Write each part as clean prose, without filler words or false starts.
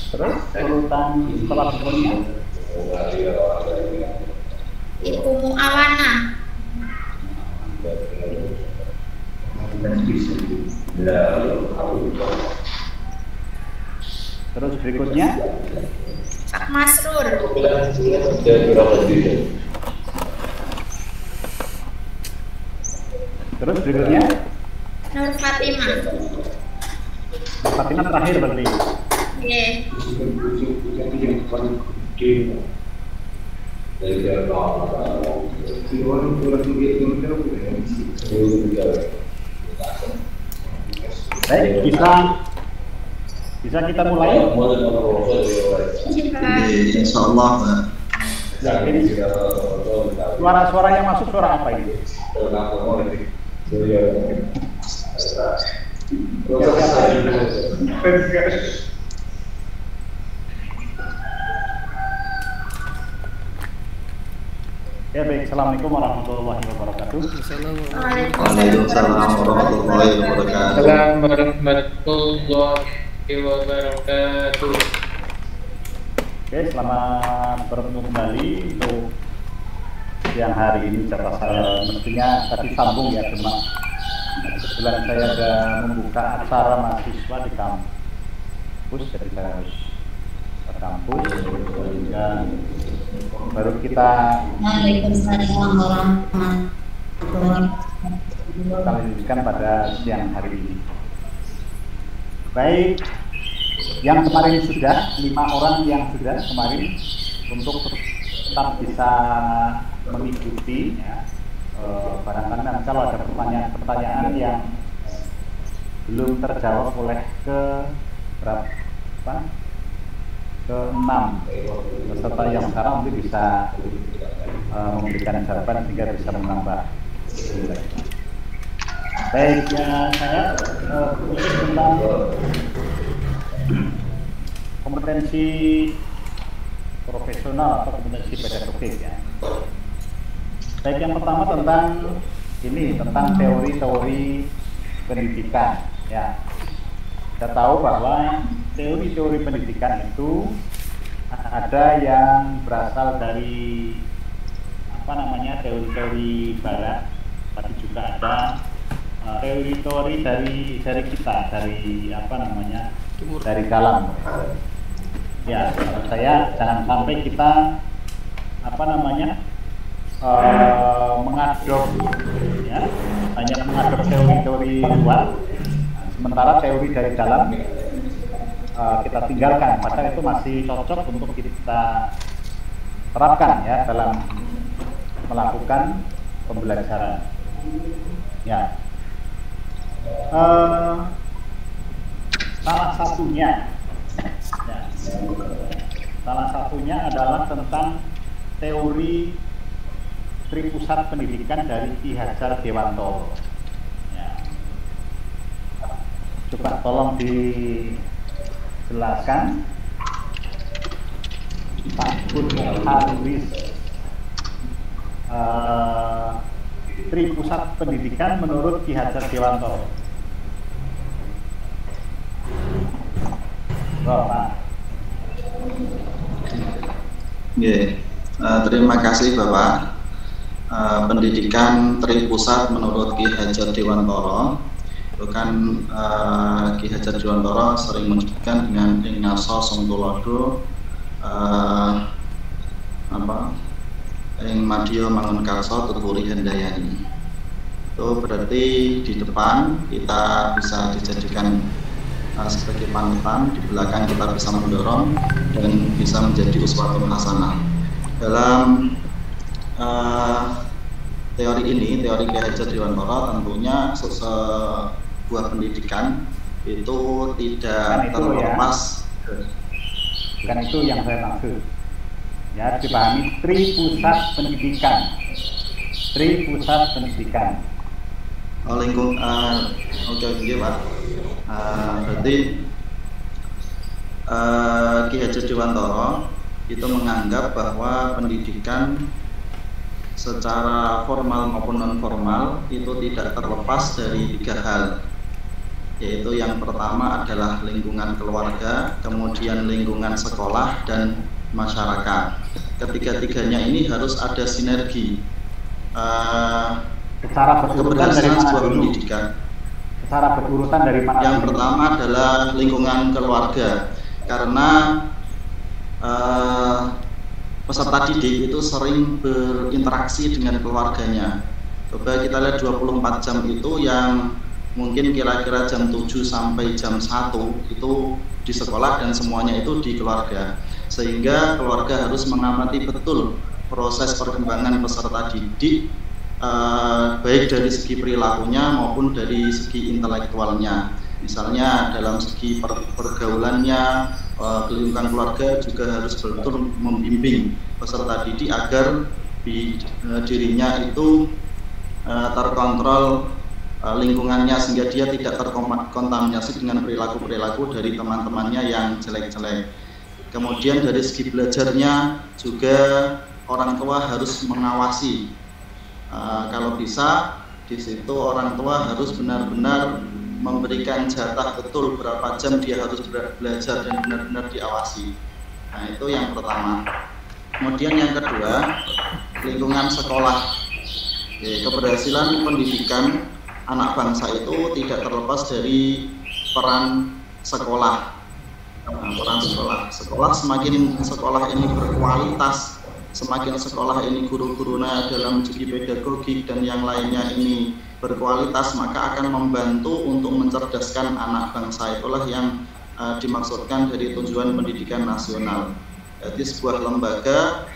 Terus urutan setelah berikutnya Ibu Muawana. terus berikutnya Pak Masrur. terus berikutnya Nur Fatimah. Fatimah terakhir berarti. Iya. Baik, bisa kita mulai. Insya Allah, Pak. Suara-suara yang masuk suara apa ini? Ya baik, assalamualaikum warahmatullahi wabarakatuh. Waalaikumsalam warahmatullahi wabarakatuh. Assalamualaikum warahmatullahi wabarakatuh. Oke, selamat bertemu kembali untuk siang hari ini. Cara saya mestinya tadi sambung ya, cuma kebetulan saya ada membuka acara mahasiswa di kampus, jadi saya harus ke kampus sehingga baru kita lanjutkan pada siang hari ini. Baik, yang kemarin sudah 5 orang yang sudah kemarin untuk tetap bisa mengikuti ya. Barangkali nanti kalau ada pertanyaan-pertanyaan yang belum terjawab oleh ke-6 peserta yang sekarang mungkin bisa memberikan jawaban sehingga bisa menambah. Baik, ya saya tentang kompetensi profesional atau kompetensi pedagogik ya. Baik, yang pertama tentang teori-teori pendidikan ya. Kita tahu bahwa teori-teori pendidikan itu ada yang berasal dari teori-teori barat, tapi juga ada teori-teori dari kita, dari dari dalam. Ya, menurut saya jangan sampai kita mengadop ya, hanya mengadop teori-teori luar, sementara teori dari dalam kita tinggalkan, padahal itu masih cocok untuk kita terapkan ya dalam melakukan pembelajaran. Ya, salah satunya adalah tentang teori Tripusat Pendidikan dari Ki Hajar Dewantoro. Ya. Coba tolong dijelaskan, Pak Bun Haris, Tripusat Pendidikan menurut Ki Hajar Dewantoro. Terima kasih Bapak. Pendidikan Tripusat menurut Ki Hajar Dewantoro itu kan Ki Hajar Dewantoro sering menyebutkan dengan ing ngaso sungtulodo ing madya mangun karso tuturi handayani. Itu berarti di depan kita bisa dijadikan sebagai panutan, di belakang kita bisa mendorong dan bisa menjadi uswatun hasanah. Dalam teori ini, teori Ki Hajar Dewantara, tentunya sebuah pendidikan itu tidak terlepas. Bukan itu yang saya maksud. Ya, dipahami Tripusat Pendidikan. Tripusat Pendidikan. Oke, Pak. Berarti Ki Hajar Dewantara itu menganggap bahwa pendidikan secara formal maupun non formal itu tidak terlepas dari 3 hal, yaitu yang pertama adalah lingkungan keluarga, kemudian lingkungan sekolah dan masyarakat. Ketiga-tiganya ini harus ada sinergi secara berurutan dari mana sebuah dulu? pendidikan. Secara berurutan dari mana? Yang dulu? pertama adalah lingkungan keluarga, karena peserta didik itu sering berinteraksi dengan keluarganya. Coba kita lihat 24 jam itu yang mungkin kira-kira jam 7 sampai jam 1 itu di sekolah dan semuanya itu di keluarga. Sehingga keluarga harus mengamati betul proses perkembangan peserta didik, baik dari segi perilakunya maupun dari segi intelektualnya. Misalnya dalam segi pergaulannya, lingkungan keluarga juga harus betul membimbing peserta didik agar dirinya itu terkontrol lingkungannya, sehingga dia tidak terkontaminasi dengan perilaku-perilaku dari teman-temannya yang jelek-jelek. Kemudian dari segi belajarnya juga orang tua harus mengawasi. Kalau bisa di situ orang tua harus benar-benar memberikan jatah betul berapa jam dia harus belajar dan benar-benar diawasi. Nah, itu yang pertama. Kemudian yang kedua, lingkungan sekolah. Keberhasilan pendidikan anak bangsa itu tidak terlepas dari peran sekolah. Peran sekolah semakin sekolah ini berkualitas, semakin sekolah ini guru-gurunya dalam segi pedagogik dan yang lainnya ini berkualitas, maka akan membantu untuk mencerdaskan anak bangsa. Itulah yang dimaksudkan dari tujuan pendidikan nasional. Jadi sebuah lembaga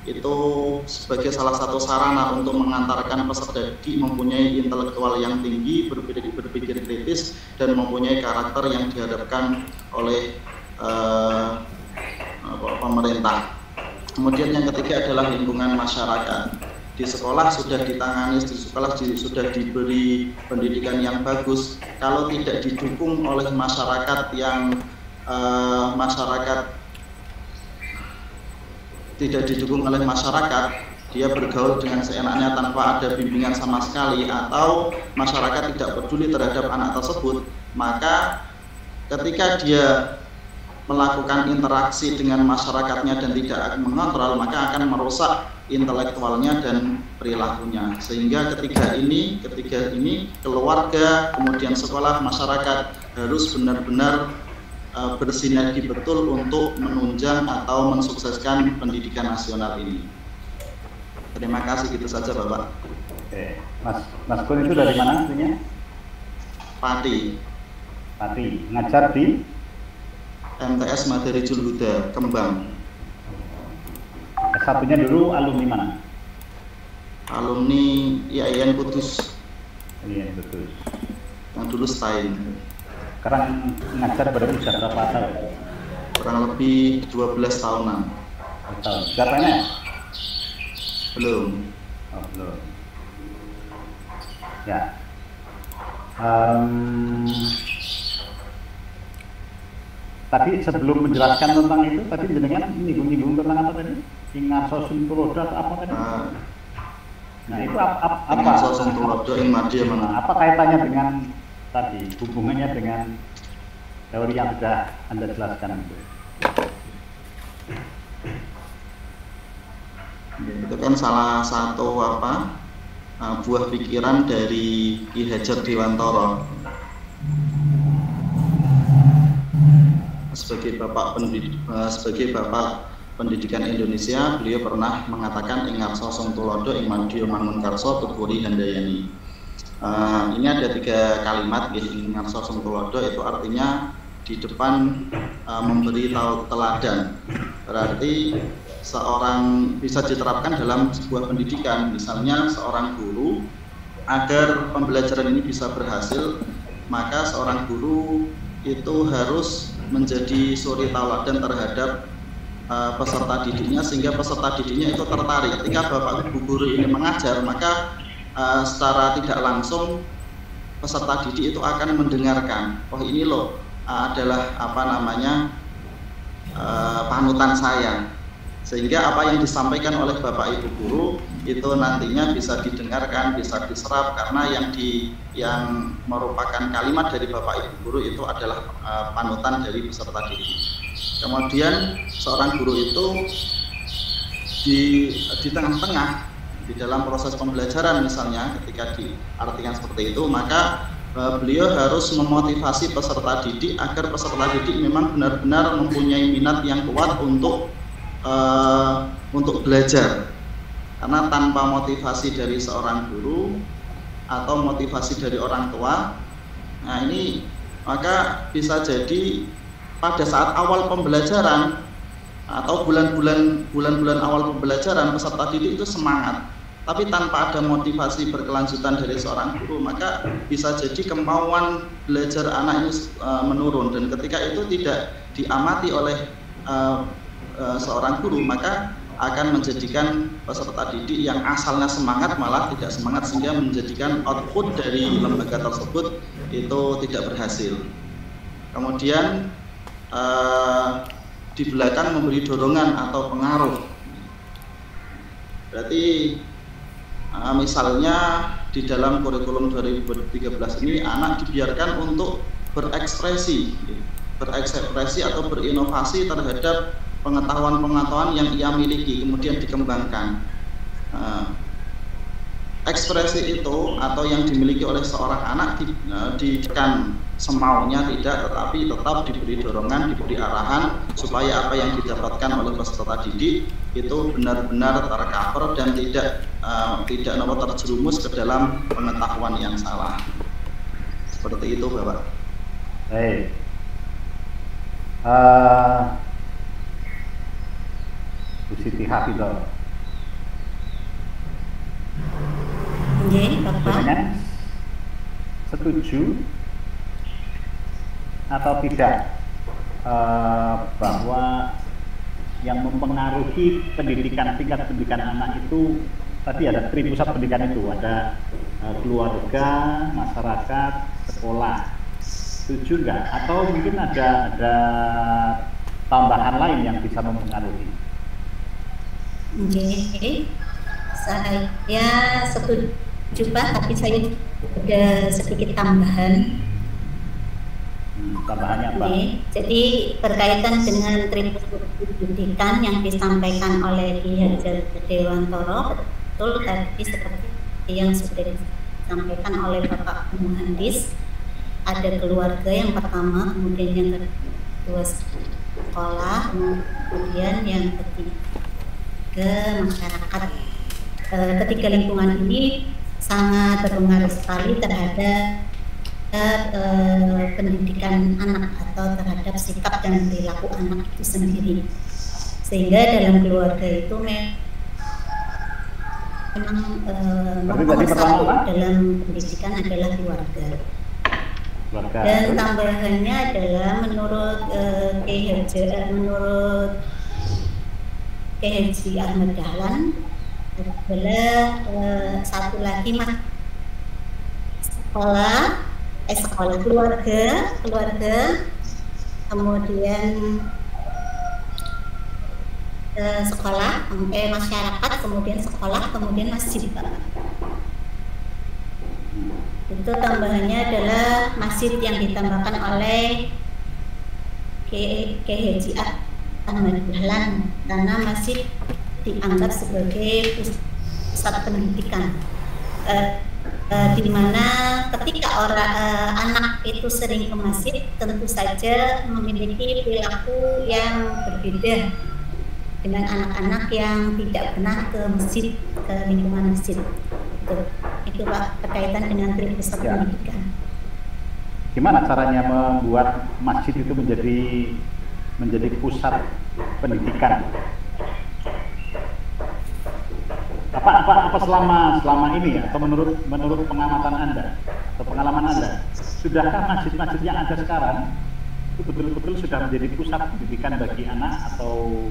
itu sebagai salah satu sarana untuk mengantarkan peserta didik mempunyai intelektual yang tinggi, berpikir kritis, dan mempunyai karakter yang dihadapkan oleh pemerintah. Kemudian yang ketiga adalah lingkungan masyarakat. Di sekolah sudah ditangani, di sekolah sudah diberi pendidikan yang bagus. Kalau tidak didukung oleh masyarakat yang tidak didukung oleh masyarakat, dia bergaul dengan seenaknya tanpa ada bimbingan sama sekali, atau masyarakat tidak peduli terhadap anak tersebut, maka ketika dia melakukan interaksi dengan masyarakatnya dan tidak mengontrol, maka akan merusak intelektualnya dan perilakunya. Sehingga ketiga ini keluarga, kemudian sekolah, masyarakat harus benar-benar bersinergi betul untuk menunjang atau mensukseskan pendidikan nasional ini. Terima kasih, gitu saja Bapak. Oke, Mas Kun itu dari mana aslinya? Pati, ngajar di MTS Madarijul Huda, Kembang. S1-nya dulu alumni mana? Alumni IAIN Kudus. Iya, betul. Yang dulu STAIN. Sekarang ngajar berarti sudah berapa tahun? Kurang lebih 12 tahunan. Tahun. Berapanya? Belum. Oh, belum. Ya. Tadi sebelum menjelaskan tentang itu, tadi jenengan nyinggung tentang apa tadi? Ingarso Suntulodo atau apa tadi? Nah itu apa? Ingarso Suntulodo ing Madya mana? Apa kaitannya dengan tadi? Hubungannya dengan teori yang sudah Anda jelaskan itu? Itu kan salah satu buah pikiran dari Ki Hajar Dewantara. Sebagai Bapak Pendidikan Indonesia, beliau pernah mengatakan Ingarso Suntulodo ing Madya Mangunkarso Tuturi Handayani. Ini ada 3 kalimat, Ingarso Suntulodo itu artinya di depan memberi teladan. Berarti bisa diterapkan dalam sebuah pendidikan. Misalnya seorang guru, agar pembelajaran ini bisa berhasil, maka seorang guru itu harus menjadi suri tauladan terhadap peserta didiknya, sehingga peserta didiknya itu tertarik. Ketika Bapak Ibu guru ini mengajar, maka secara tidak langsung peserta didik itu akan mendengarkan, oh ini loh adalah panutan saya, sehingga apa yang disampaikan oleh Bapak Ibu guru itu nantinya bisa didengarkan, bisa diserap, karena yang merupakan kalimat dari Bapak Ibu guru itu adalah panutan dari peserta didik. Kemudian seorang guru itu di tengah-tengah di dalam proses pembelajaran, misalnya ketika diartikan seperti itu, maka beliau harus memotivasi peserta didik agar peserta didik memang benar-benar mempunyai minat yang kuat untuk belajar. Karena tanpa motivasi dari seorang guru atau motivasi dari orang tua, nah ini maka bisa jadi pada saat awal pembelajaran atau bulan-bulan awal pembelajaran peserta didik itu semangat, tapi tanpa ada motivasi berkelanjutan dari seorang guru, maka bisa jadi kemauan belajar anak ini menurun, dan ketika itu tidak diamati oleh seorang guru, maka akan menjadikan peserta didik yang asalnya semangat malah tidak semangat, sehingga menjadikan output dari lembaga tersebut itu tidak berhasil. Kemudian di belakang memberi dorongan atau pengaruh. Berarti misalnya di dalam kurikulum 2013 ini anak dibiarkan untuk berekspresi atau berinovasi terhadap pengetahuan-pengetahuan yang ia miliki, kemudian dikembangkan. Ekspresi itu atau yang dimiliki oleh seorang anak diberikan semaunya tidak, tetapi tetap diberi dorongan, diberi arahan supaya apa yang didapatkan oleh peserta didik itu benar-benar tercover dan tidak terjerumus ke dalam pengetahuan yang salah. Seperti itu, Bapak. Baik. Bu Siti Hafidhah. Dengan setuju atau tidak bahwa yang mempengaruhi tingkat pendidikan anak itu tadi ada tripusat pendidikan itu, ada keluarga, masyarakat, sekolah. Setuju nggak? Atau mungkin ada tambahan lain yang bisa mempengaruhi? Saya setuju Pak, tapi saya ada sedikit tambahan. Tambahannya apa? Jadi berkaitan dengan tripusat pendidikan yang disampaikan oleh Ki Hajar Dewantoro, betul tadi seperti yang sudah disampaikan oleh Bapak Muhandis, ada keluarga yang pertama, kemudian yang kedua sekolah, kemudian yang ketiga masyarakat. Ketiga lingkungan ini sangat berpengaruh sekali terhadap pendidikan anak atau terhadap sikap dan perilaku anak itu sendiri, sehingga dalam keluarga itu memang nomor satu dalam pendidikan adalah keluarga. Dan tambahannya adalah menurut menurut K.H. Ahmad Dahlan adalah satu lagi sekolah keluarga, kemudian sekolah, masyarakat, kemudian sekolah, kemudian masjid. Itu tambahannya adalah masjid yang ditambahkan oleh K.H. Ahmad Dahlan, karena masjid dianggap sebagai pusat pendidikan, di mana ketika anak itu sering ke masjid, tentu saja memiliki perilaku yang berbeda dengan anak-anak yang tidak pernah ke masjid, ke lingkungan masjid. Itu Pak, berkaitan dengan tripusat pendidikan. Gimana caranya membuat masjid itu menjadi pusat pendidikan? apa selama ini ya, atau menurut pengamatan Anda atau pengalaman Anda, sudahkah masjid-masjid yang ada sekarang itu betul-betul sudah menjadi pusat pendidikan bagi anak atau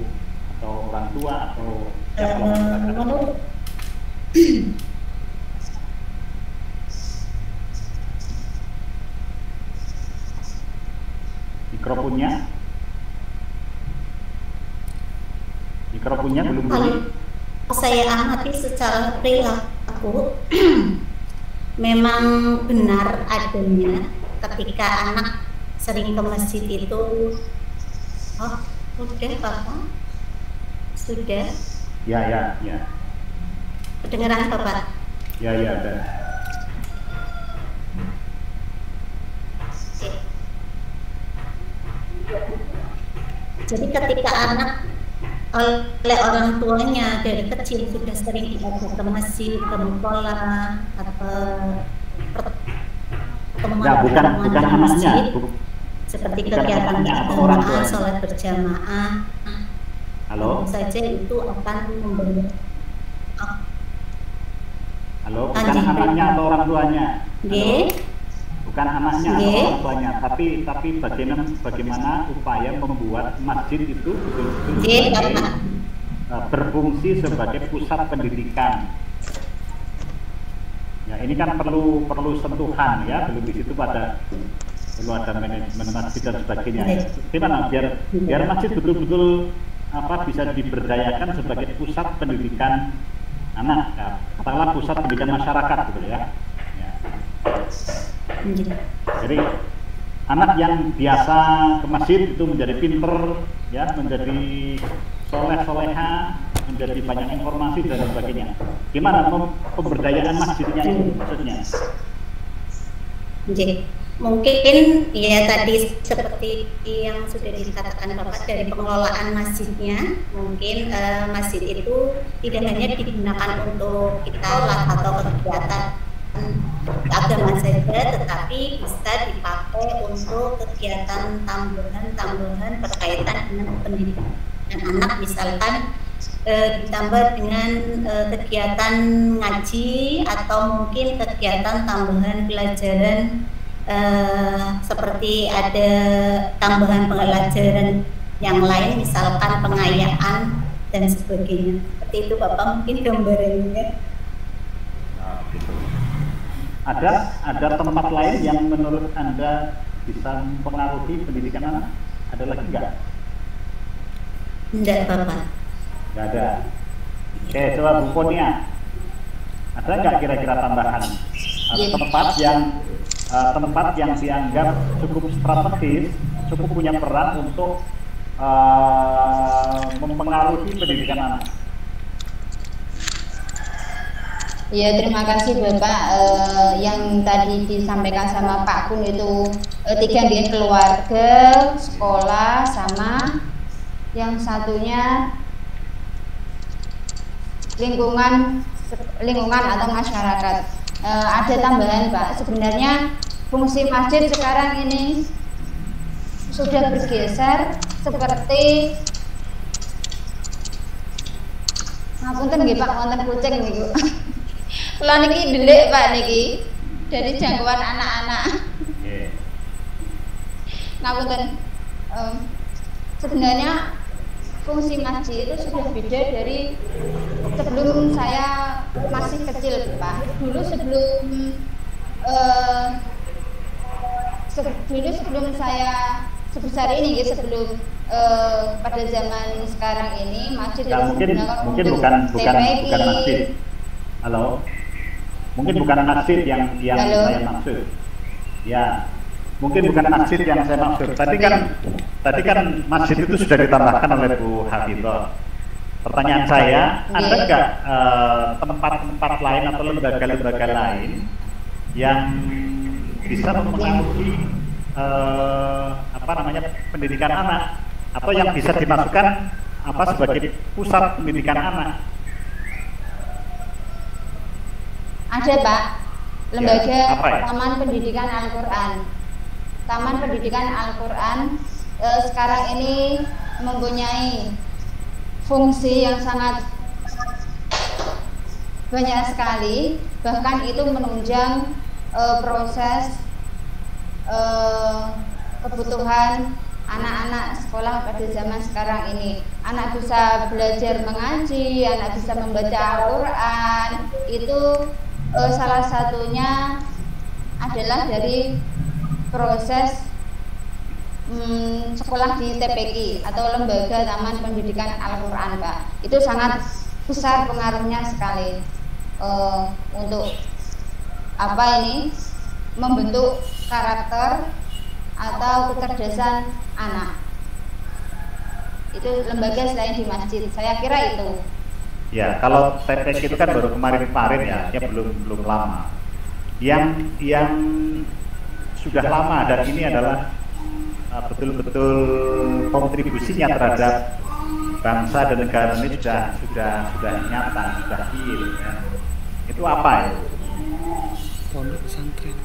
orang tua atau siapa? Mikrofonnya belum bunyi. Saya amati secara perilaku memang benar adanya ketika anak sering ke masjid itu. Oh, sudah Bapak? Sudah? Ya. Kedengeran Bapak? Ya, ada. Oke. Jadi ketika anak oleh orang tuanya dari kecil sudah sering diajak ke masjid, ke musola, atau pertemuan bukan anaknya, seperti kegiatan berjamaah, sholat berjamaah. Halo? Tentu saja itu akan memberi. Halo, bukan anaknya atau orang tuanya? Bukan anaknya atau orang tuanya, tapi bagaimana upaya membuat masjid itu betul-betul berfungsi sebagai pusat pendidikan. Ya, ini kan perlu sentuhan ya, belum di situ perlu ada manajemen masjid dan sebagainya. Gimana biar masjid betul-betul bisa diberdayakan sebagai pusat pendidikan anak, katakanlah pusat pendidikan masyarakat gitu ya. Jadi anak yang biasa ke masjid itu menjadi pinter ya, menjadi soleh-soleha, menjadi banyak informasi dan sebagainya. Gimana pemberdayaan masjidnya itu maksudnya? Mungkin ya tadi seperti yang sudah dikatakan Bapak dari pengelolaan masjidnya, mungkin masjid itu tidak hanya digunakan untuk sholat atau kegiatan agama saja, tetapi bisa dipakai untuk kegiatan tambahan berkaitan dengan pendidikan anak, misalkan ditambah dengan kegiatan ngaji atau mungkin kegiatan tambahan pelajaran seperti ada tambahan pelajaran yang lain, misalkan pengayaan dan sebagainya. Seperti itu Bapak mungkin gambarannya. Gitu. Ada tempat lain yang menurut Anda bisa mempengaruhi pendidikan anak? Ada lagi nggak? Enggak Bapak. Nggak ada. Oke, coba Bu Ponia. Ada nggak kira-kira tambahan tempat yang dianggap cukup strategis, cukup punya peran untuk mempengaruhi pendidikan anak? Ya, terima kasih Bapak. Yang tadi disampaikan sama Pak Kun itu 3 dia keluarga, sekolah, sama yang satunya lingkungan atau masyarakat. Ada tambahan Pak, sebenarnya fungsi masjid sekarang ini sudah bergeser seperti ngapunten nggih Pak, wonten kucing niku. Kula niki delik Pak niki dari jangkauan anak-anak. Ngapunten. Sebenarnya fungsi masjid itu sudah beda dari sebelum saya masih kecil Pak. Dulu sebelum saya sebesar ini, sebelum pada zaman sekarang ini masjid ya, mungkin bukan masjid. Halo, mungkin bukan masjid yang saya maksud. Ya, mungkin bukan masjid yang saya maksud. Tadi kan masjid itu sudah ditambahkan oleh Bu Hafidhah. Pertanyaan saya, ada nggak tempat-tempat lain atau lembaga-lembaga lain yang bisa mempengaruhi pendidikan anak, atau yang bisa dimasukkan sebagai pusat pendidikan anak? Ada Pak, lembaga Taman Pendidikan Al-Quran. Taman Pendidikan Al-Quran sekarang ini mempunyai fungsi yang sangat banyak sekali, bahkan itu menunjang proses kebutuhan anak-anak sekolah pada zaman sekarang ini. Anak bisa belajar mengaji, anak bisa membaca Al-Quran, itu salah satunya adalah dari proses sekolah di TPQ atau Lembaga Taman Pendidikan Al-Quran, Pak. Itu sangat besar pengaruhnya sekali untuk membentuk karakter atau kecerdasan anak. Itu lembaga selain di masjid, saya kira itu. Ya, kalau TPQ itu kan baru kemarin-kemarin ya belum lama. Yang sudah lama dan ini adalah betul-betul kontribusinya terhadap bangsa dan negara ini sudah nyata, sudah real ya. Itu apa ya? Pondok pesantren.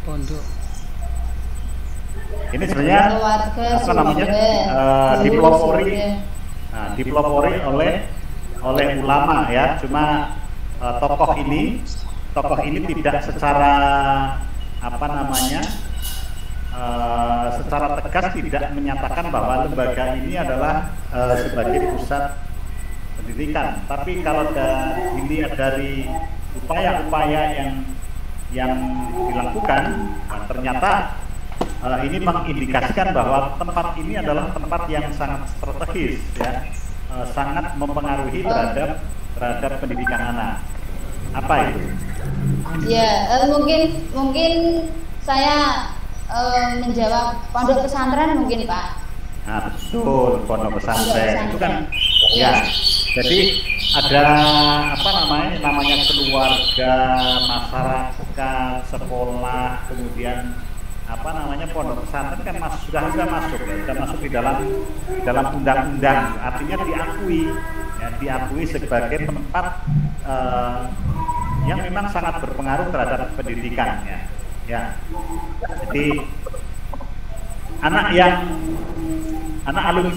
Pondok. Ini sebenarnya apa namanya? Dipelopori oleh ulama ya. Cuma tokoh ini tidak secara secara tegas tidak menyatakan bahwa lembaga ini adalah sebagai pusat pendidikan. Tapi kalau dilihat dari upaya-upaya yang dilakukan, ternyata ini mengindikasikan bahwa tempat ini adalah tempat yang sangat strategis ya, sangat mempengaruhi terhadap pendidikan anak. Apa itu? Ya, mungkin saya menjawab pondok pesantren mungkin, Pak. Nah, betul, pondok pesantren itu kan ya. Jadi ada namanya keluarga, masyarakat, sekolah, kemudian pondok pesantren kan sudah masuk di dalam undang-undang, artinya diakui sebagai tempat yang memang sangat berpengaruh terhadap pendidikan ya. Jadi anak alumni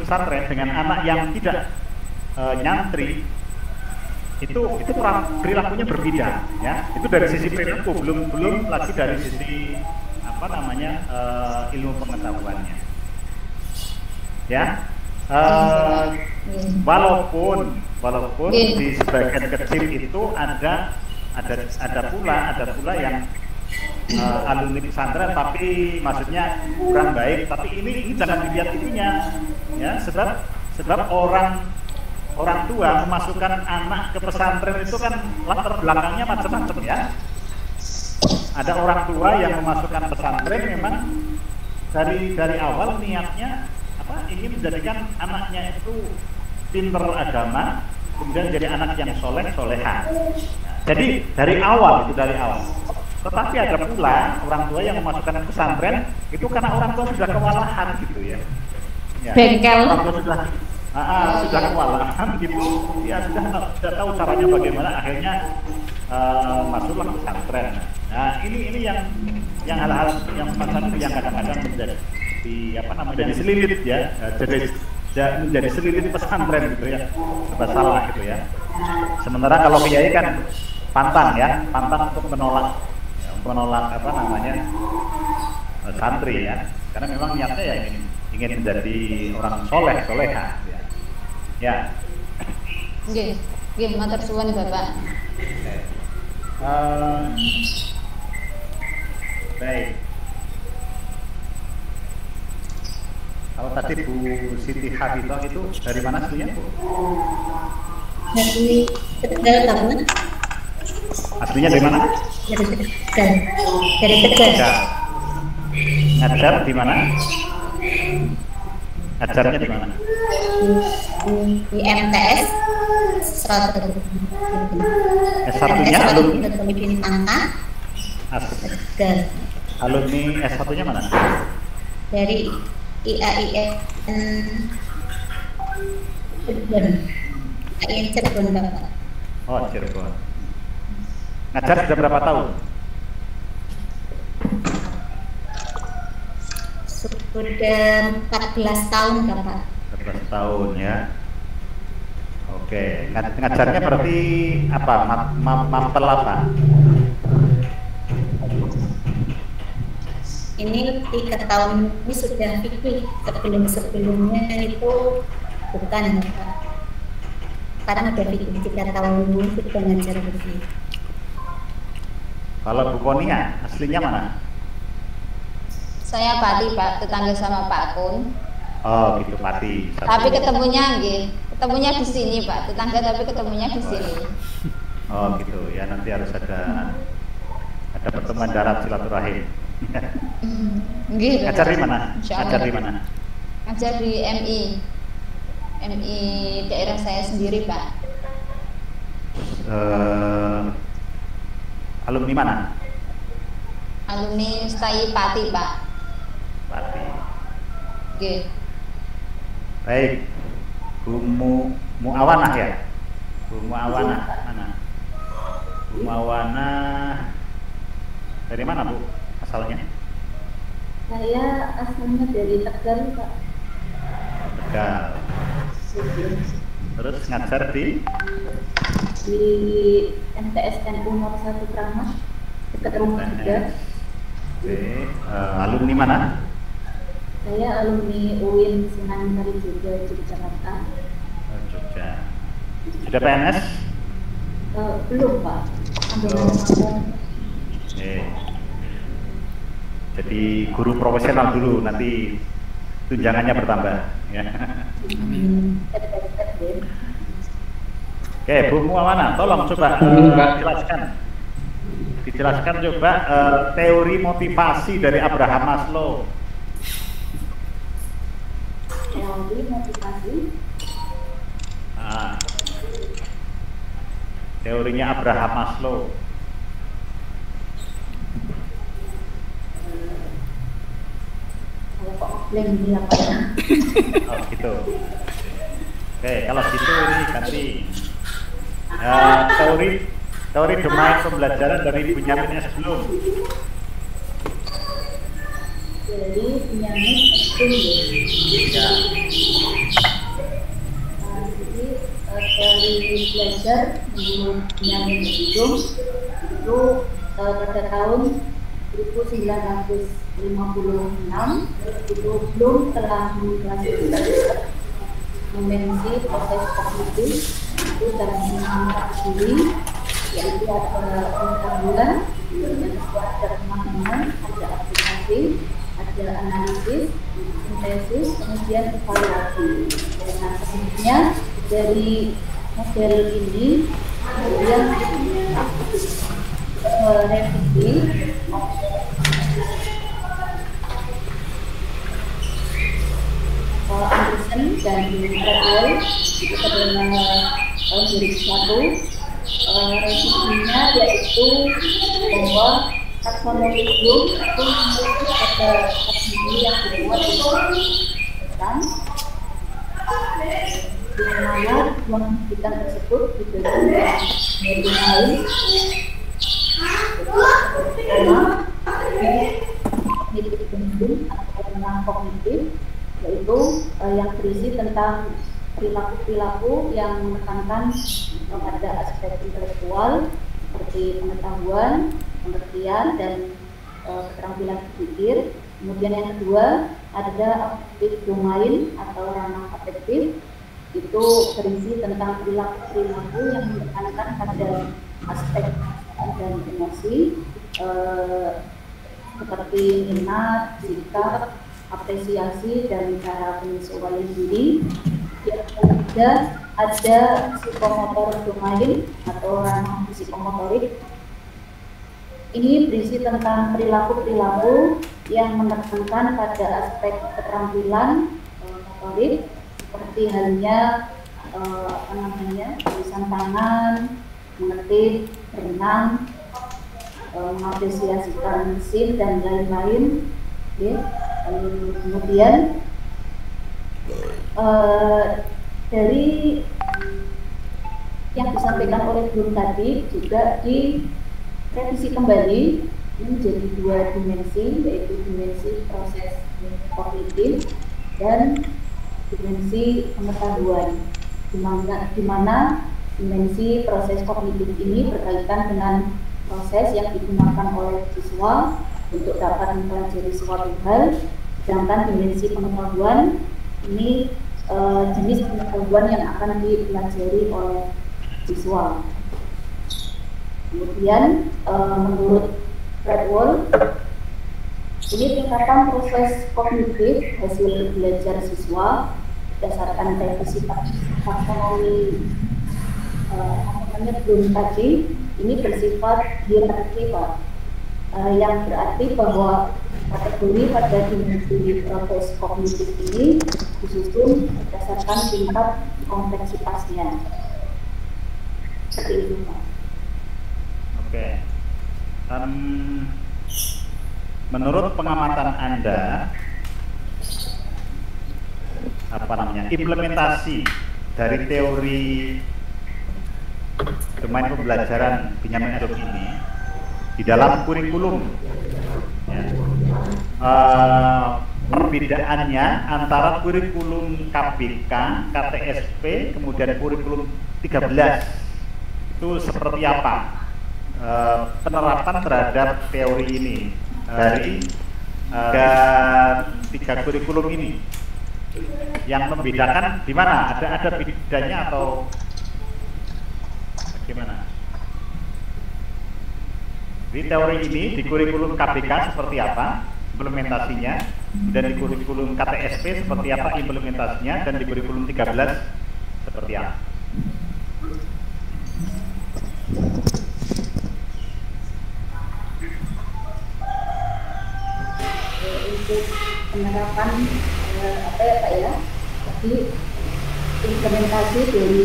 pesantren dengan anak yang tidak nyantri itu perilakunya berbeda ya. Itu dari sisi perilaku, belum lagi dari sisi ilmu pengetahuannya ya. Walaupun di sebagian kecil itu ada pula yang alumni pesantren tapi maksudnya kurang baik, tapi ini jangan dilihat itunya ya, sebab orang tua memasukkan anak ke pesantren itu kan latar belakangnya macam-macam ya. Ada orang tua yang memasukkan pesantren memang dari awal niatnya ingin menjadikan anaknya itu pinter agama, kemudian jadi anak yang soleha. Jadi dari awal. Tetapi ada pula orang tua yang memasukkan pesantren itu karena orang tua sudah kewalahan gitu ya. Bengkel. Orang tua sudah kewalahan gitu. Ya sudah tahu caranya bagaimana, akhirnya masuklah pesantren. Nah ini yang hal-hal yang semacam itu yang kadang-kadang menjadi selilit ya, menjadi selilit pesantren gitu ya, serba salah gitu ya. Sementara kalau kiai kan pantang untuk menolak santri ya, karena memang niatnya ya ingin menjadi orang soleha ya. Nggih, matur suwun Bapak. Baik. Kalau tadi Bu Siti Habibah itu dari mana aslinya, Bu? Dari Tegal, Banten. Aslinya dari mana? Dari Tegal. Ngajar di mana? Ngajarnya di mana? Di MTS. S1-nya alumni? Alumni S1-nya mana? Dari IAIN Cirebon, Bapak. Oh, Cirebon. Ngajar sudah berapa tahun? Sudah 14 tahun, Bapak. 14 tahun ya. Oke. Oke, ngajarnya berarti apa? Mapel apa? Ini 3 tahun ini sudah fikih, sebelumnya itu bukan ya Pak. Sekarang udah fikih 3 tahun ini sudah ngajar fikih. Kalau Bu Konia aslinya mana? Saya Pati Pak, tetangga sama Pak Kun. Oh gitu, Pati. Tapi ketemunya di sini Pak, tetangga tapi ketemunya di sini. Oh gitu, ya nanti harus ada pertemuan darat silaturahim. Gitu. Ngajar di mana? Insya Allah. Ngajar di mana? Ngajar di MI daerah saya sendiri Pak. Alumni mana? Alumni Stai Pati Pak. Pati. Oke. Baik, Bu Muawanah ya? Bu Muawanah mana? Bu Muawanah dari mana Bu asalnya? Saya asalnya dari Tegal Pak. Tegal. Terus ngajar di MTSN Umur 1 Kramat dekat rumah juga. Oke, alumni mana? Saya alumni UIN Sunan Kalijaga Yogyakarta. Oh, Jogja. Sudah PNS? Belum Pak. Jadi guru profesional dulu, nanti tunjangannya bertambah ya. Oke, Bu Muawanah, tolong coba dijelaskan coba teori motivasi dari Abraham Maslow. Teori motivasi. Teorinya Abraham Maslow. Kalau kok klaim ini apa ya? Oh gitu. Oke, kalau gitu ini ganti teori domain pembelajaran dari Benyamin S. Bloom. Jadi Benyamin S. Bloom. Ya. Jadi teori belajar menurut Benyamin S. Bloom itu pada tahun 1956 itu Bloom telah mengklasifikasikan dimensi proses kognitif itu dalam 6 kategori, yaitu ada pengetahuan, yang kedua ada pemahaman, ada aplikasi, ada analisis, sintesis, kemudian evaluasi. Nah, selanjutnya dari model ini kemudian merevisi Anderson dan Redwell itu pada tahun 2001. Revisinya yaitu bahwa taksonomi Bloom itu memiliki pada taksonomi yang dibuat di Jepang, di mana ruang pendidikan tersebut dibagi menjadi lain. Pertama, kognitif Bloom atau tentang kognitif, yaitu yang berisi tentang perilaku-perilaku yang menekankan pada aspek intelektual seperti pengetahuan, pengertian, dan keterampilan berpikir. Kemudian yang kedua ada affective domain atau ranah afektif, itu berisi tentang perilaku-perilaku yang menekankan pada aspek dan emosi seperti minat, sikap, apresiasi, dan cara penyesuaian diri. Yang ketiga ada psikomotor domain atau ranah psikomotorik. Ini berisi tentang perilaku-perilaku yang menekankan pada aspek keterampilan motorik seperti halnya tulisan tangan, mengetik, berenang, mengapresiasikan mesin, dan lain-lain. Kemudian dari yang disampaikan oleh Bloom tadi juga direvisi kembali menjadi 2 dimensi, yaitu dimensi proses kognitif dan dimensi pengetahuan. di mana dimensi proses kognitif ini berkaitan dengan proses yang digunakan oleh siswa untuk dapat mempelajari suatu hal, sedangkan dimensi pengetahuan ini jenis pengetahuan yang akan dipelajari oleh siswa. Kemudian menurut Fredwall, ini tingkatan proses kognitif hasil belajar siswa berdasarkan definisi taksonomi Bloom tadi, ini bersifat hierarkikal, yang berarti bahwa kategori pada dimensi proses kognitif ini disusun berdasarkan tingkat kompleksitasnya. Seperti itu, Pak. Oke. Menurut pengamatan Anda, implementasi dari teori domain pembelajaran Benjamin Bloom ini di dalam kurikulum, ya, perbedaannya antara kurikulum KBK, KTSP, kemudian kurikulum 13 itu seperti apa penerapan terhadap teori ini dari tiga kurikulum ini? Yang membedakan di mana? Ada bedanya atau bagaimana? Di teori ini di kurikulum KBK seperti apa implementasinya, dan di kurikulum KTSP seperti apa implementasinya, dan di kurikulum 13 seperti apa? Untuk penerapan apa ya Pak ya, jadi implementasi dari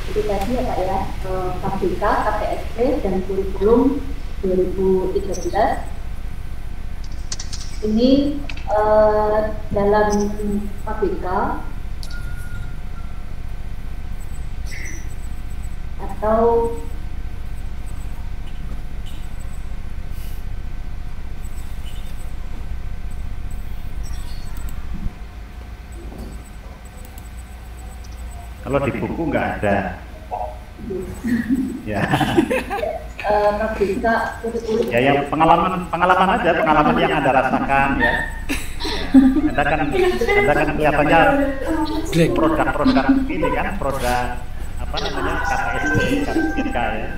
itu tadi ya Pak ya, KBK, KTSP dan kurikulum 2013 ini dalam KBK atau kalau di buku nggak ada. Ya. KBK kurikulum. Ya, yang pengalaman aja, pengalaman yang Anda rasakan ya. Anda kan kelihatannya produk ini kan, produk apa namanya, KTSP, KTSK ya.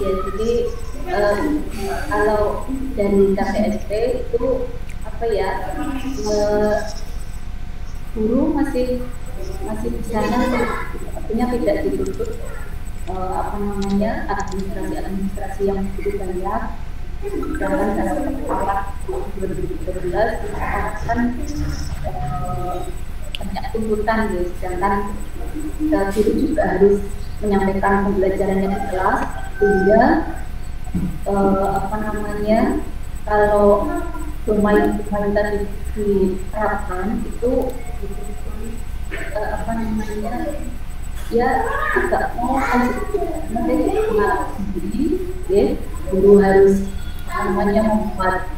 Ya, jadi kalau dari KTSP itu apa ya, guru masih di sana, artinya tidak dituntut apa namanya, administrasi yang begitu banyak. Sedangkan dalam alat 2013 diharapkan banyak tuntutan ya, sedangkan guru juga harus menyampaikan pembelajarannya di kelas, sehingga apa namanya, kalau domain tadi diterapkan itu apa namanya ya agak mau nanti pengaruh sendiri ya, guru harus namanya membuat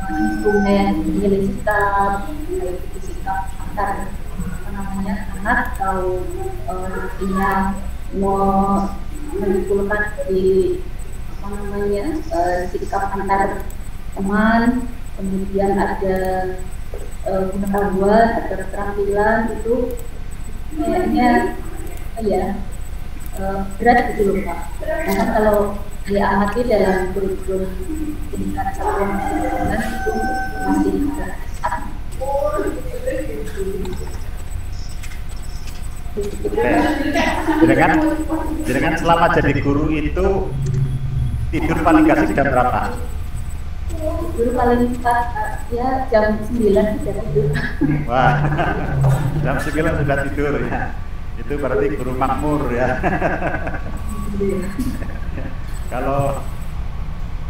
instrumen menilai sikap, baik itu sikap antar apa namanya anak atau nantinya mau menyimpulkan dari apa namanya sikap antar teman, kemudian ada pengetahuan, ada keterampilan, itu kayaknya ya berat gitu loh Pak. Karena kalau saya amati dalam kurikulum tingkat satuan pendidikan itu masih agak Dengan selama jadi guru itu tidur paling kasih jam berapa? Tidur paling cepat ya jam 9 sudah tidur. Wah, jam 9 sudah tidur ya. Itu berarti guru makmur ya. Kalau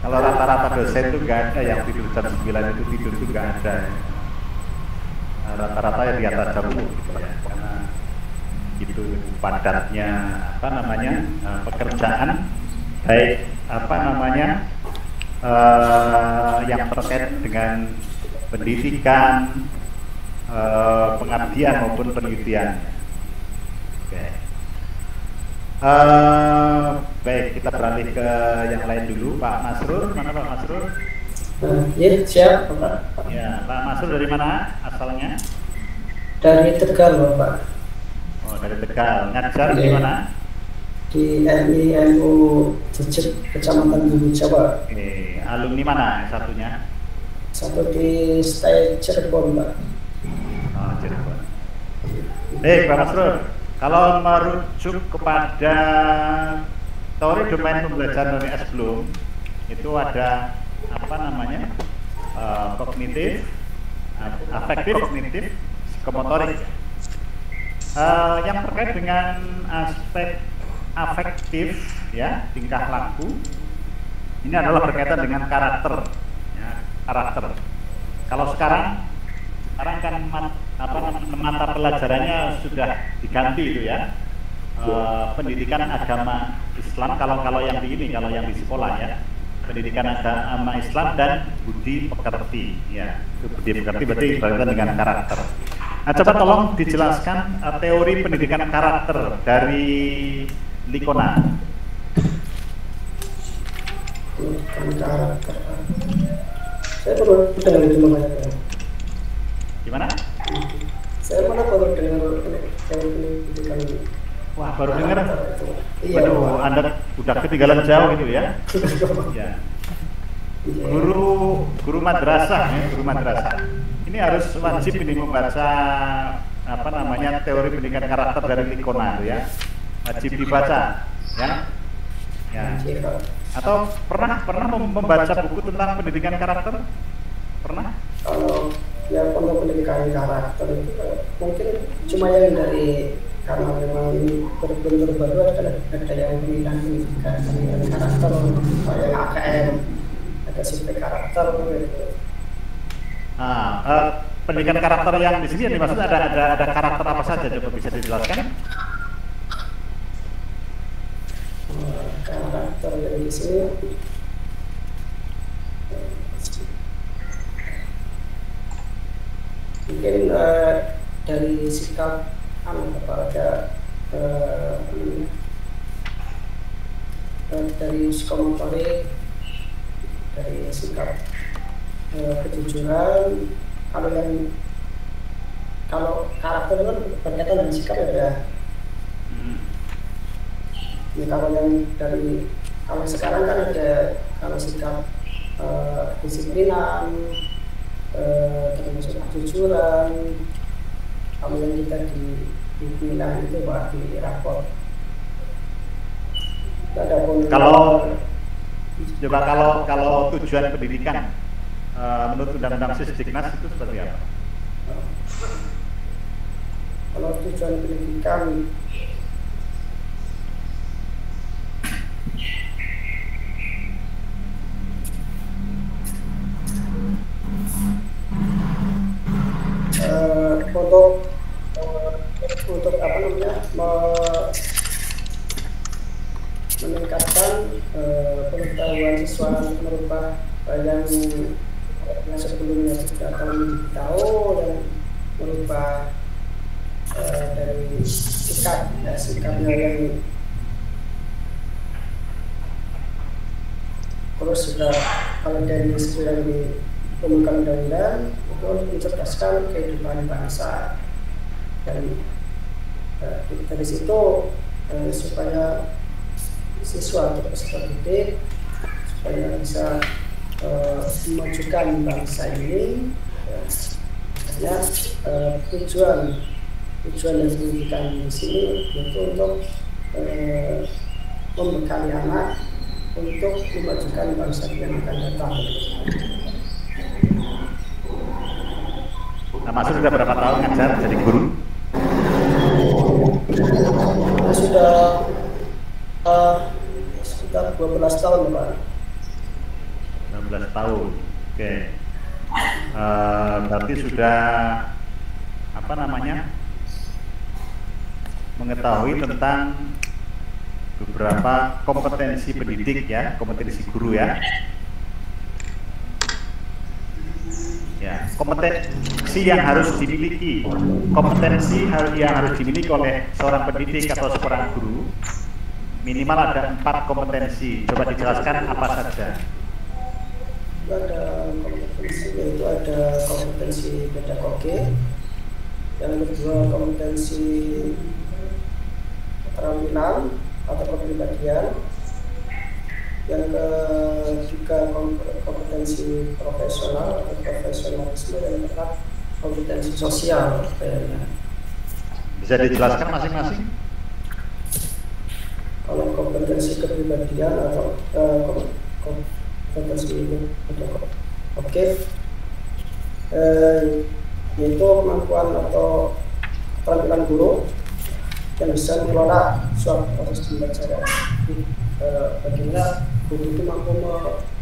rata-rata dosen itu nggak ada yang tidur jam 9 itu, tidur itu nggak ada. Rata-rata ya di atas jam 10 gitu ya. Karena itu padatnya apa namanya pekerjaan, baik apa namanya yang terkait dengan pendidikan, pengabdian maupun penelitian. Oke. Baik, kita beralih ke yang lain dulu. Pak Masrur, mana Pak Masrur? Ya, siap Bapak. Ya, Pak Masrur dari mana asalnya? Dari Tegal Bapak. Oh, dari Tegal. Ngajar di mana? Di MINU Jejek, Kecamatan Bulu Jawa. Oke, alumni mana satunya? Satu di Stay Cirebon Pak. Oh, Cirebon. Pak Masrur, kalau merujuk kepada teori domain pembelajaran dari sebelum itu ada apa namanya kognitif, afektif, kognitif, psikomotorik. Yang terkait dengan aspek afektif, ya, tingkah laku, ini adalah berkaitan dengan karakter, ya, karakter. Kalau sekarang kan mata pelajarannya sudah diganti itu ya, pendidikan agama Islam kalau yang di sekolah ya, pendidikan agama Islam dan budi pekerti ya, itu budi pekerti berarti berkaitan dengan karakter. Nah, coba tolong dijelaskan teori pendidikan karakter dari Likona. Karakter. Saya baru dengar itu namanya. Gimana? Saya malah baru dengar teori pendidikan. Wah, baru dengar. Iya. Waduh, Anda udah ketinggalan jauh gitu ya. Ya. Guru madrasah ya, guru madrasah. Ini harus wajib ini membaca apa namanya teori pendidikan karakter dari Likona itu ya. Wajib dibaca ya. Ya. Atau pernah membaca buku tentang pendidikan karakter? Pernah? Kalau yang pondok pendidikan karakter itu mungkin cuma yang dari, karena memang ini benar-benar baru, ada yang pendidikan karakter, yang AKM, ada survei karakter gitu. Pendidikan karakter yang di sini maksudnya ada karakter apa saja, coba bisa dijelaskan? Karakter yang di sini mungkin dari sikap kepada dari psikomotorik, dari sikap kejujuran. Kalau karakter kan berkaitan dengan sikap ya. Ya, kalau yang dari sekarang kan ada kalau sikap disiplinan, termasuk kejujuran. Kalau yang kita dibilang itu Pak di rapor. Kalau tujuan pendidikan menurut Undang-Undang Sisdiknas itu seperti apa? Kalau tujuan pendidikan untuk apa namanya meningkatkan pengetahuan siswa, merubah yang sebelumnya sudah tahu dan merubah dari sikapnya yang terus sudah, kalau dari isu yang diumumkan undang-undang itu untuk mencerdaskan kehidupan bangsa, dan dari situ supaya siswa atau peserta didik supaya bisa memajukan bangsa ini, ya, tujuan yang pendidikan di sini itu untuk membekali anak untuk memajukan bangsa yang akan datang. Nah, Mas sudah berapa tahun ngajar jadi guru? Sudah sekitar 12 tahun Pak. 12 tahun. Oke. Berarti sudah apa namanya? Mengetahui tentang beberapa kompetensi pendidik ya, kompetensi guru ya. Ya. kompetensi yang harus dimiliki, yang harus dimiliki oleh seorang pendidik atau seorang guru. Minimal ada 4 kompetensi. Coba dijelaskan apa saja. Ada kompetensi, yaitu ada kompetensi pedagogi, yang kedua kompetensi keterampilan atau kepribadian, yang ketiga kompetensi profesional atau profesionalisme, dan yang keempat kompetensi sosial. Bisa dijelaskan masing-masing? Kalau kompetensi kepribadian atau kompetensi oke, yaitu kemampuan atau keterampilan guru yang bisa mengelola suatu proses pembelajaran. Bagaimana guru itu mampu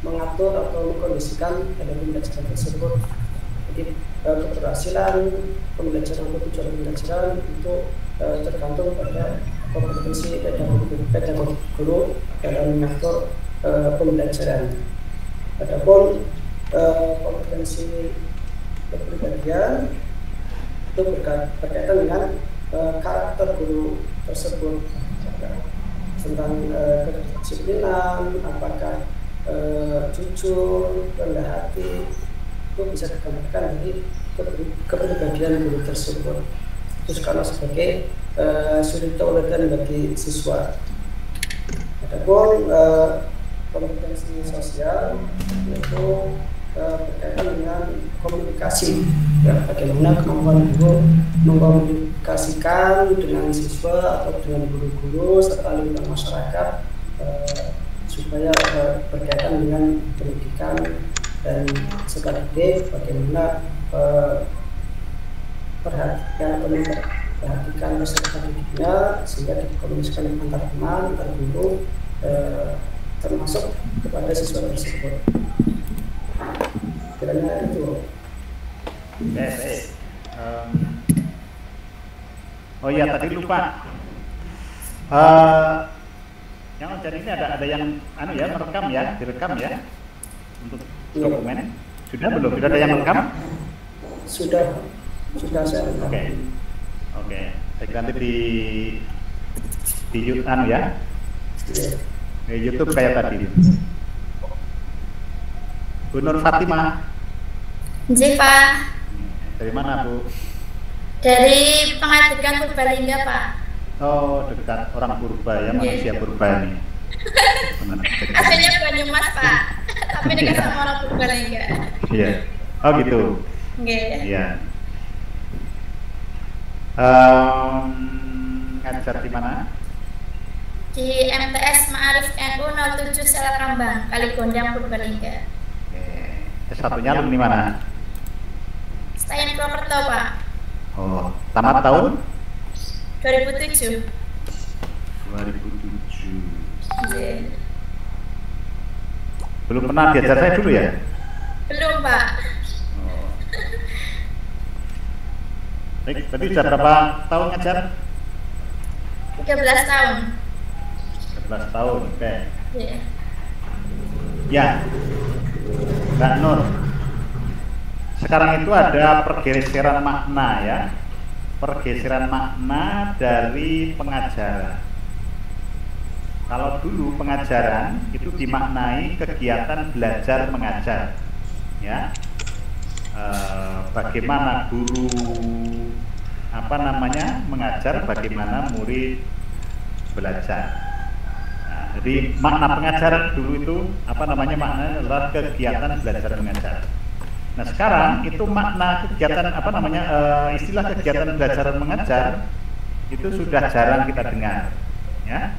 mengatur atau mengkondisikan dalam pembelajaran tersebut. Jadi keberhasilan pembelajaran atau tujuan pembelajaran itu tergantung pada kompetensi pedagogi guru dalam mengatur pembelajaran. Adapun kompetensi kepribadian itu berkaitan dengan karakter guru tersebut, tentang kedisiplinan, apakah jujur, rendah hati, itu bisa digambarkan dari kepribadian guru tersebut. Terus karena sebagai suri tauladan bagi siswa. Adapun kompetensi sosial itu berkaitan dengan komunikasi, ya, bagaimana kemampuan guru mengkomunikasikan dengan siswa atau dengan guru-guru serta lingkungan masyarakat supaya berkaitan dengan pendidikan, dan sekaligus bagaimana perhatikan peserta didiknya sehingga dikomunikasikan antar teman, antar guru, termasuk kepada siswa tersebut. Kiranya itu. Oh iya, tadi lupa. Yang jadi ini ada yang merekam ya, direkam ya untuk dokumen. Sudah belum? Sudah ada yang merekam? Sudah saya rekam. Oke. Saya nanti di YouTube ya. Di YouTube kayak tadi. Bu Nur Fatimah. Nggih, Pak. Dari mana, Bu? Dari Pengadilan Purbalingga, Pak. Oh, dekat orang purba ya, manusia purba ini. Aslinya Banyumas, Pak. Tapi dekat sama orang Purbalingga. Iya. Oh gitu. Nggih. Iya. Ngajar di mana? Di MTS Ma'arif NU 07 Selakambang, Kaligondang, Purbalingga. S1-nya alumni mana? Stain Purwokerto, Pak. Oh, tamat tahun? 2007. 2007. Nggih. Belum pernah diajar saya dulu ya? Belum, Pak. Oh. Baik, tadi sudah berapa tahun ngajar? 13 tahun. 13 tahun, oke. Iya. Ya, Mbak Nur. Sekarang itu ada pergeseran makna ya. Pergeseran makna dari pengajaran. Kalau dulu pengajaran itu dimaknai kegiatan belajar mengajar, ya. Bagaimana guru mengajar, bagaimana murid belajar. Nah, jadi makna pengajaran dulu itu maknanya adalah kegiatan belajar mengajar. Nah sekarang itu makna kegiatan istilah kegiatan belajar mengajar itu sudah jarang kita dengar, ya.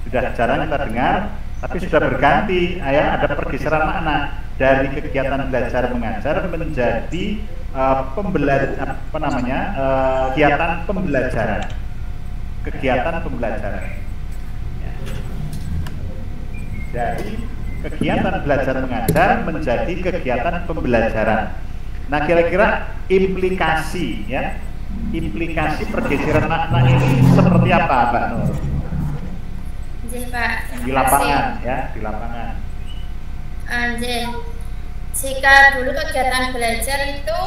Sudah jarang kita dengar, tapi sudah berganti ya, ada pergeseran makna dari kegiatan belajar mengajar menjadi kegiatan pembelajaran. Kegiatan pembelajaran. Ya. Dari kegiatan belajar mengajar menjadi kegiatan pembelajaran. Nah, kira-kira implikasi pergeseran makna ini seperti apa, Mbak Nur? Nggih, Pak. Di lapangan ya, di lapangan. Nggih. jika dulu kegiatan belajar itu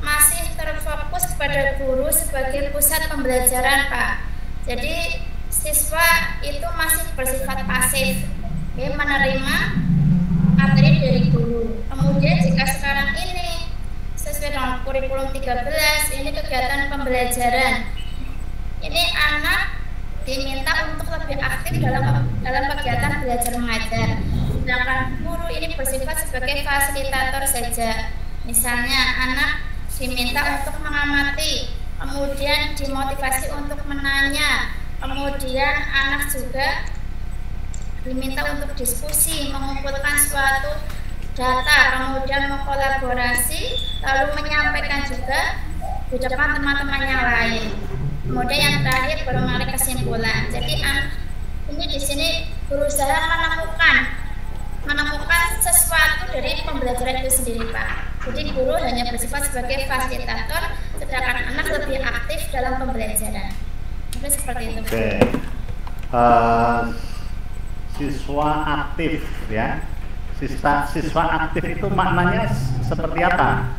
masih terfokus pada guru sebagai pusat pembelajaran, Pak. Jadi siswa itu masih bersifat pasif, menerima materi dari guru. Kemudian jika sekarang ini sesuai dengan kurikulum 13, ini kegiatan pembelajaran. Ini anak diminta untuk lebih aktif dalam kegiatan belajar mengajar. Sedangkan guru ini bersifat sebagai fasilitator saja. Misalnya anak diminta untuk mengamati, kemudian dimotivasi untuk menanya, kemudian anak juga diminta untuk diskusi, mengumpulkan suatu data, kemudian mengkolaborasi, lalu menyampaikan juga di depan teman-temannya lain. Kemudian yang terakhir baru menarik kesimpulan. Jadi ini di sini berusaha menemukan sesuatu dari pembelajaran itu sendiri, Pak. Jadi guru hanya bersifat sebagai fasilitator, sedangkan anak lebih aktif dalam pembelajaran. Jadi seperti itu. Oke. Siswa aktif ya. Siswa aktif itu maknanya seperti apa?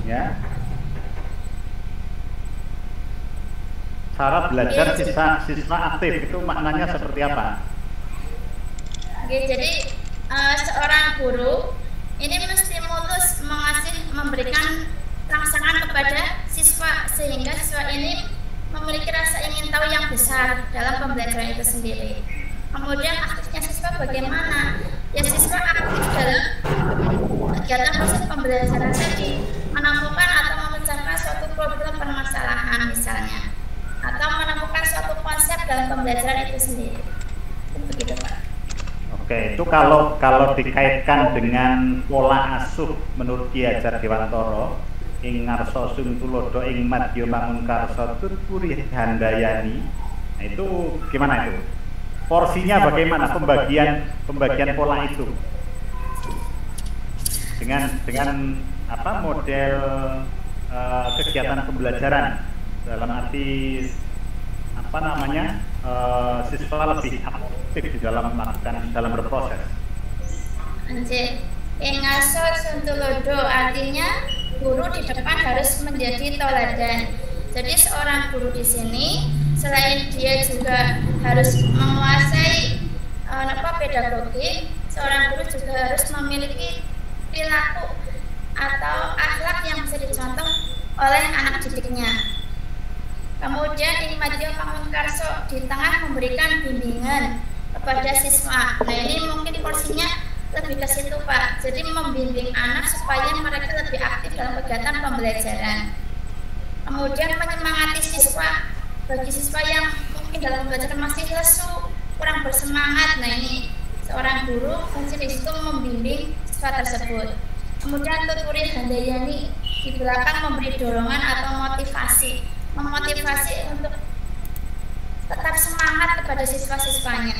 Ya. Cara belajar siswa aktif itu maknanya seperti apa? Oke, jadi seorang guru ini menstimulus memberikan rangsangan kepada siswa sehingga siswa ini memiliki rasa ingin tahu yang besar dalam pembelajaran itu sendiri. Kemudian aktifnya siswa bagaimana? Ya, siswa aktif dalam kegiatan proses pembelajaran tadi, menemukan atau memecahkan suatu problem permasalahan misalnya, atau menemukan suatu konsep dalam pembelajaran itu sendiri. Begitu, Pak. Oke, itu kalau dikaitkan dengan pola asuh menurut Ki Hajar Dewantara, ing ngarsa sung tulodo ing madya mangun karsa tutpuri handayani. Nah, itu gimana itu? Porsinya bagaimana pembagian pola itu? Dengan apa model kegiatan pembelajaran dalam arti apa namanya? Siswa lebih aktif di dalam berproses. Ngaso suntulodo artinya guru di depan harus menjadi teladan. Jadi seorang guru di sini selain dia juga harus menguasai pedagogi, seorang guru juga harus memiliki perilaku atau akhlak yang bisa dicontoh oleh anak didiknya. Kemudian ing madya mangun karso, di tengah memberikan bimbingan kepada siswa. Nah, ini mungkin porsinya lebih ke situ, Pak. Jadi membimbing anak supaya mereka lebih aktif dalam kegiatan pembelajaran. Kemudian menyemangati siswa, bagi siswa yang mungkin dalam pembelajaran masih lesu, kurang bersemangat. Nah, ini seorang guru fungsi di situ membimbing siswa tersebut. Kemudian tuturi handayani, di belakang memberi dorongan atau motivasi, memotivasi untuk tetap semangat kepada siswa-siswanya.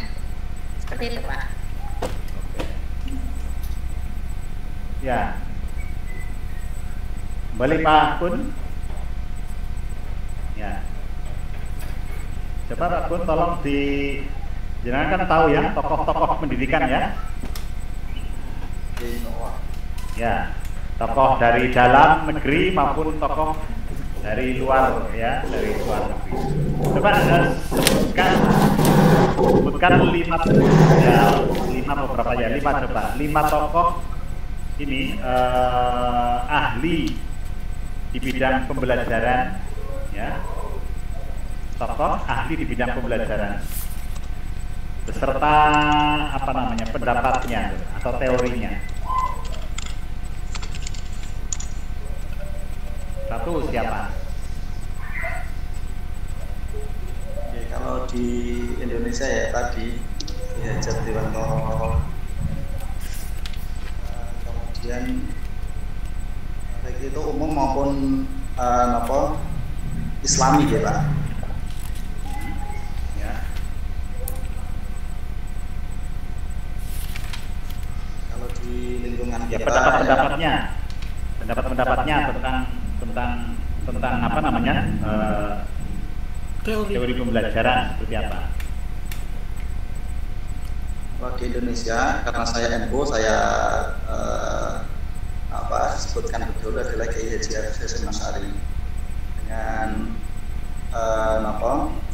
Seperti itu, Pak. Ya. Kembali Pak Kun. Ya. Coba Pak Kun tolong jangan kan tahu ya tokoh-tokoh pendidikan ya. Ya, tokoh dari dalam negeri maupun tokoh dari luar ya, dari luar negeri. Coba sebutkan 5 tokoh ini ahli di bidang pembelajaran ya. Tokoh ahli di bidang pembelajaran beserta apa namanya pendapatnya atau teorinya. Satu siapa? Oke, kalau di Indonesia ya tadi Ki Hajar Dewantara, kemudian baik itu umum maupun Islami ya Pak. Ya. Kalau di lingkungan Ya, kita pendapat-pendapatnya tentang apa namanya teori pembelajaran seperti apa? di Indonesia, karena saya NU, saya sebutkan betul adalah Kiai Haji Hasyim Asy'ari dengan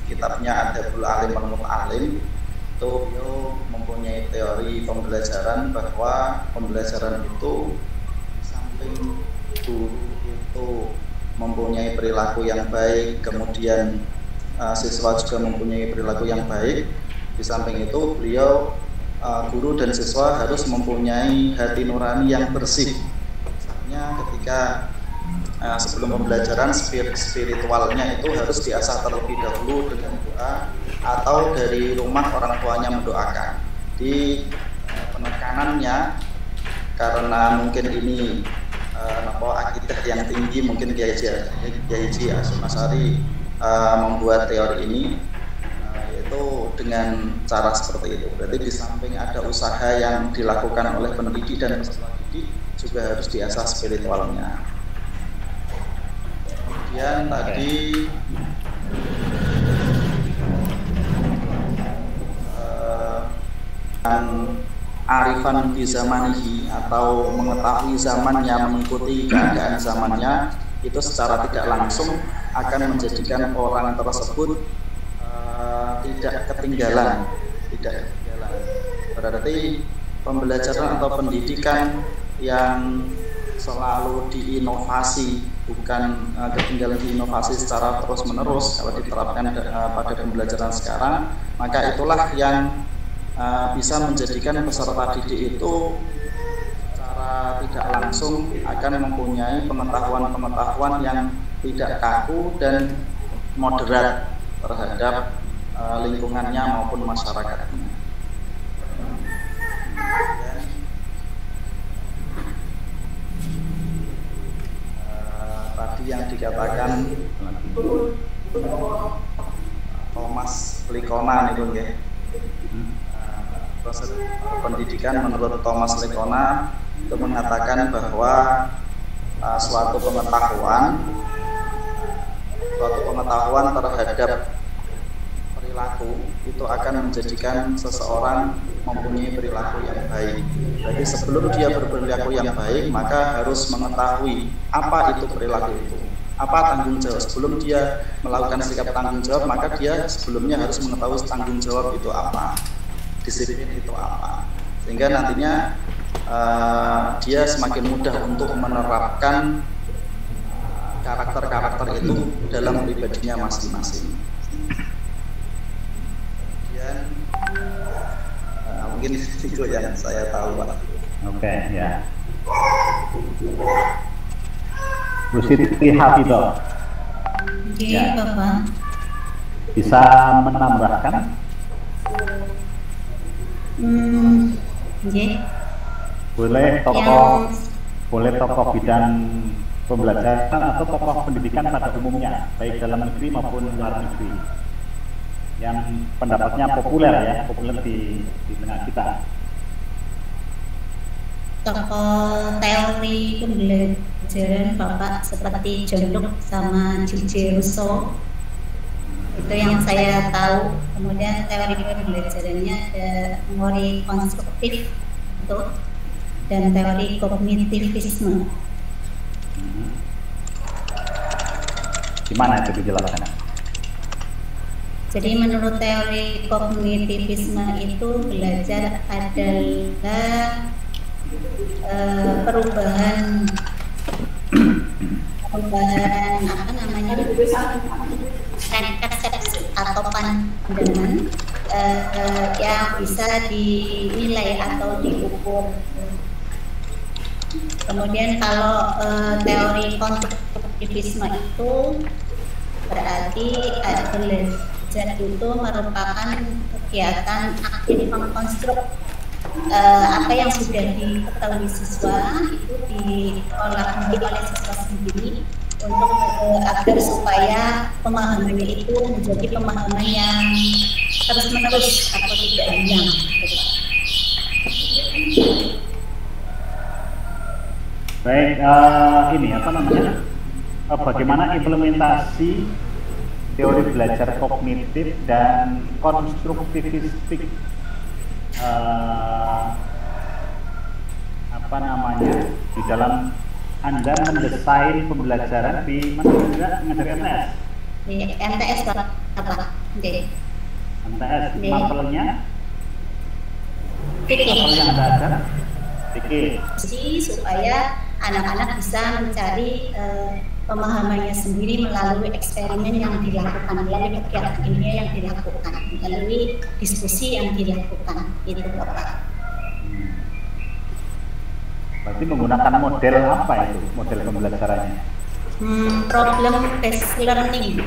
kitabnya Adabul Alim wal Muta'allim. Itu beliau mempunyai teori pembelajaran bahwa pembelajaran itu samping guru itu mempunyai perilaku yang baik, kemudian siswa juga mempunyai perilaku yang baik. Di samping itu beliau guru dan siswa harus mempunyai hati nurani yang bersih. Misalnya ketika sebelum pembelajaran spiritualnya itu harus diasah terlebih dahulu dengan doa, atau dari rumah orang tuanya mendoakan. Di penekanannya karena mungkin ini akidah yang tinggi, mungkin Kiai Haji Hasyim Asy'ari membuat teori ini yaitu dengan cara seperti itu. Berarti di samping ada usaha yang dilakukan oleh pendidik dan peserta didik, juga harus diasah spiritualnya. Kemudian tadi arifan di zamanihi, atau mengetahui zamannya, mengikuti keadaan zamannya, itu secara tidak langsung akan menjadikan orang tersebut tidak ketinggalan. Berarti pembelajaran atau pendidikan yang selalu diinovasi, bukan ketinggalan diinovasi secara terus menerus. Kalau diterapkan pada pembelajaran sekarang, maka itulah yang bisa menjadikan peserta didik itu secara tidak langsung akan mempunyai pengetahuan yang tidak kaku dan moderat terhadap lingkungannya maupun masyarakatnya. Tadi yang dikatakan Thomas Likona itu ya. Proses pendidikan menurut Thomas Likona itu mengatakan bahwa suatu pengetahuan terhadap perilaku itu akan menjadikan seseorang mempunyai perilaku yang baik. Jadi sebelum dia berperilaku yang baik, maka harus mengetahui apa itu perilaku itu, apa tanggung jawab. Sebelum dia melakukan sikap tanggung jawab, maka dia sebelumnya harus mengetahui tanggung jawab itu apa, disiplin itu apa, sehingga nantinya dia semakin mudah untuk menerapkan karakter-karakter itu dalam pribadinya masing-masing. Kemudian mungkin itu yang saya tahu, Pak. Oke, ya. Bu Siti Hafidhah. Ya, Bapak. Bisa menambahkan? Boleh tokoh bidang pembelajaran atau tokoh pendidikan pada umumnya, baik dalam negeri maupun luar negeri, yang pendapatnya populer di tengah kita. Tokoh teori pembelajaran Bapak seperti John Locke sama J.J. Rousseau, itu yang saya tahu. Kemudian teori pembelajarannya ada teori konstruktif itu dan teori kognitivisme. Gimana itu dijelaskan? Jadi menurut teori kognitivisme itu belajar adalah perubahan persepsi atau pandangan yang bisa dinilai atau diukur. Kemudian kalau teori konstruktivisme itu berarti belajar itu merupakan kegiatan aktif mengkonstruk apa yang sudah diketahui siswa itu diolah oleh siswa sendiri untuk agar supaya pemahamannya itu menjadi pemahaman yang terus menerus atau tidak hilang. Baik, ini apa namanya? Bagaimana implementasi teori belajar kognitif dan konstruktivistik apa namanya, di dalam Anda mendesain pembelajaran di mana juga ngajar MTS? Di MTS apa? Di MTS, mapelnya? Fikih. Mapel yang Anda ajar? Fikih. Supaya anak-anak bisa mencari pemahamannya sendiri melalui eksperimen yang dilakukan, melalui kegiatan ilmiah yang dilakukan, melalui diskusi yang dilakukan, itu Bapak. Berarti menggunakan model apa itu, model pembelajarannya? Problem based learning,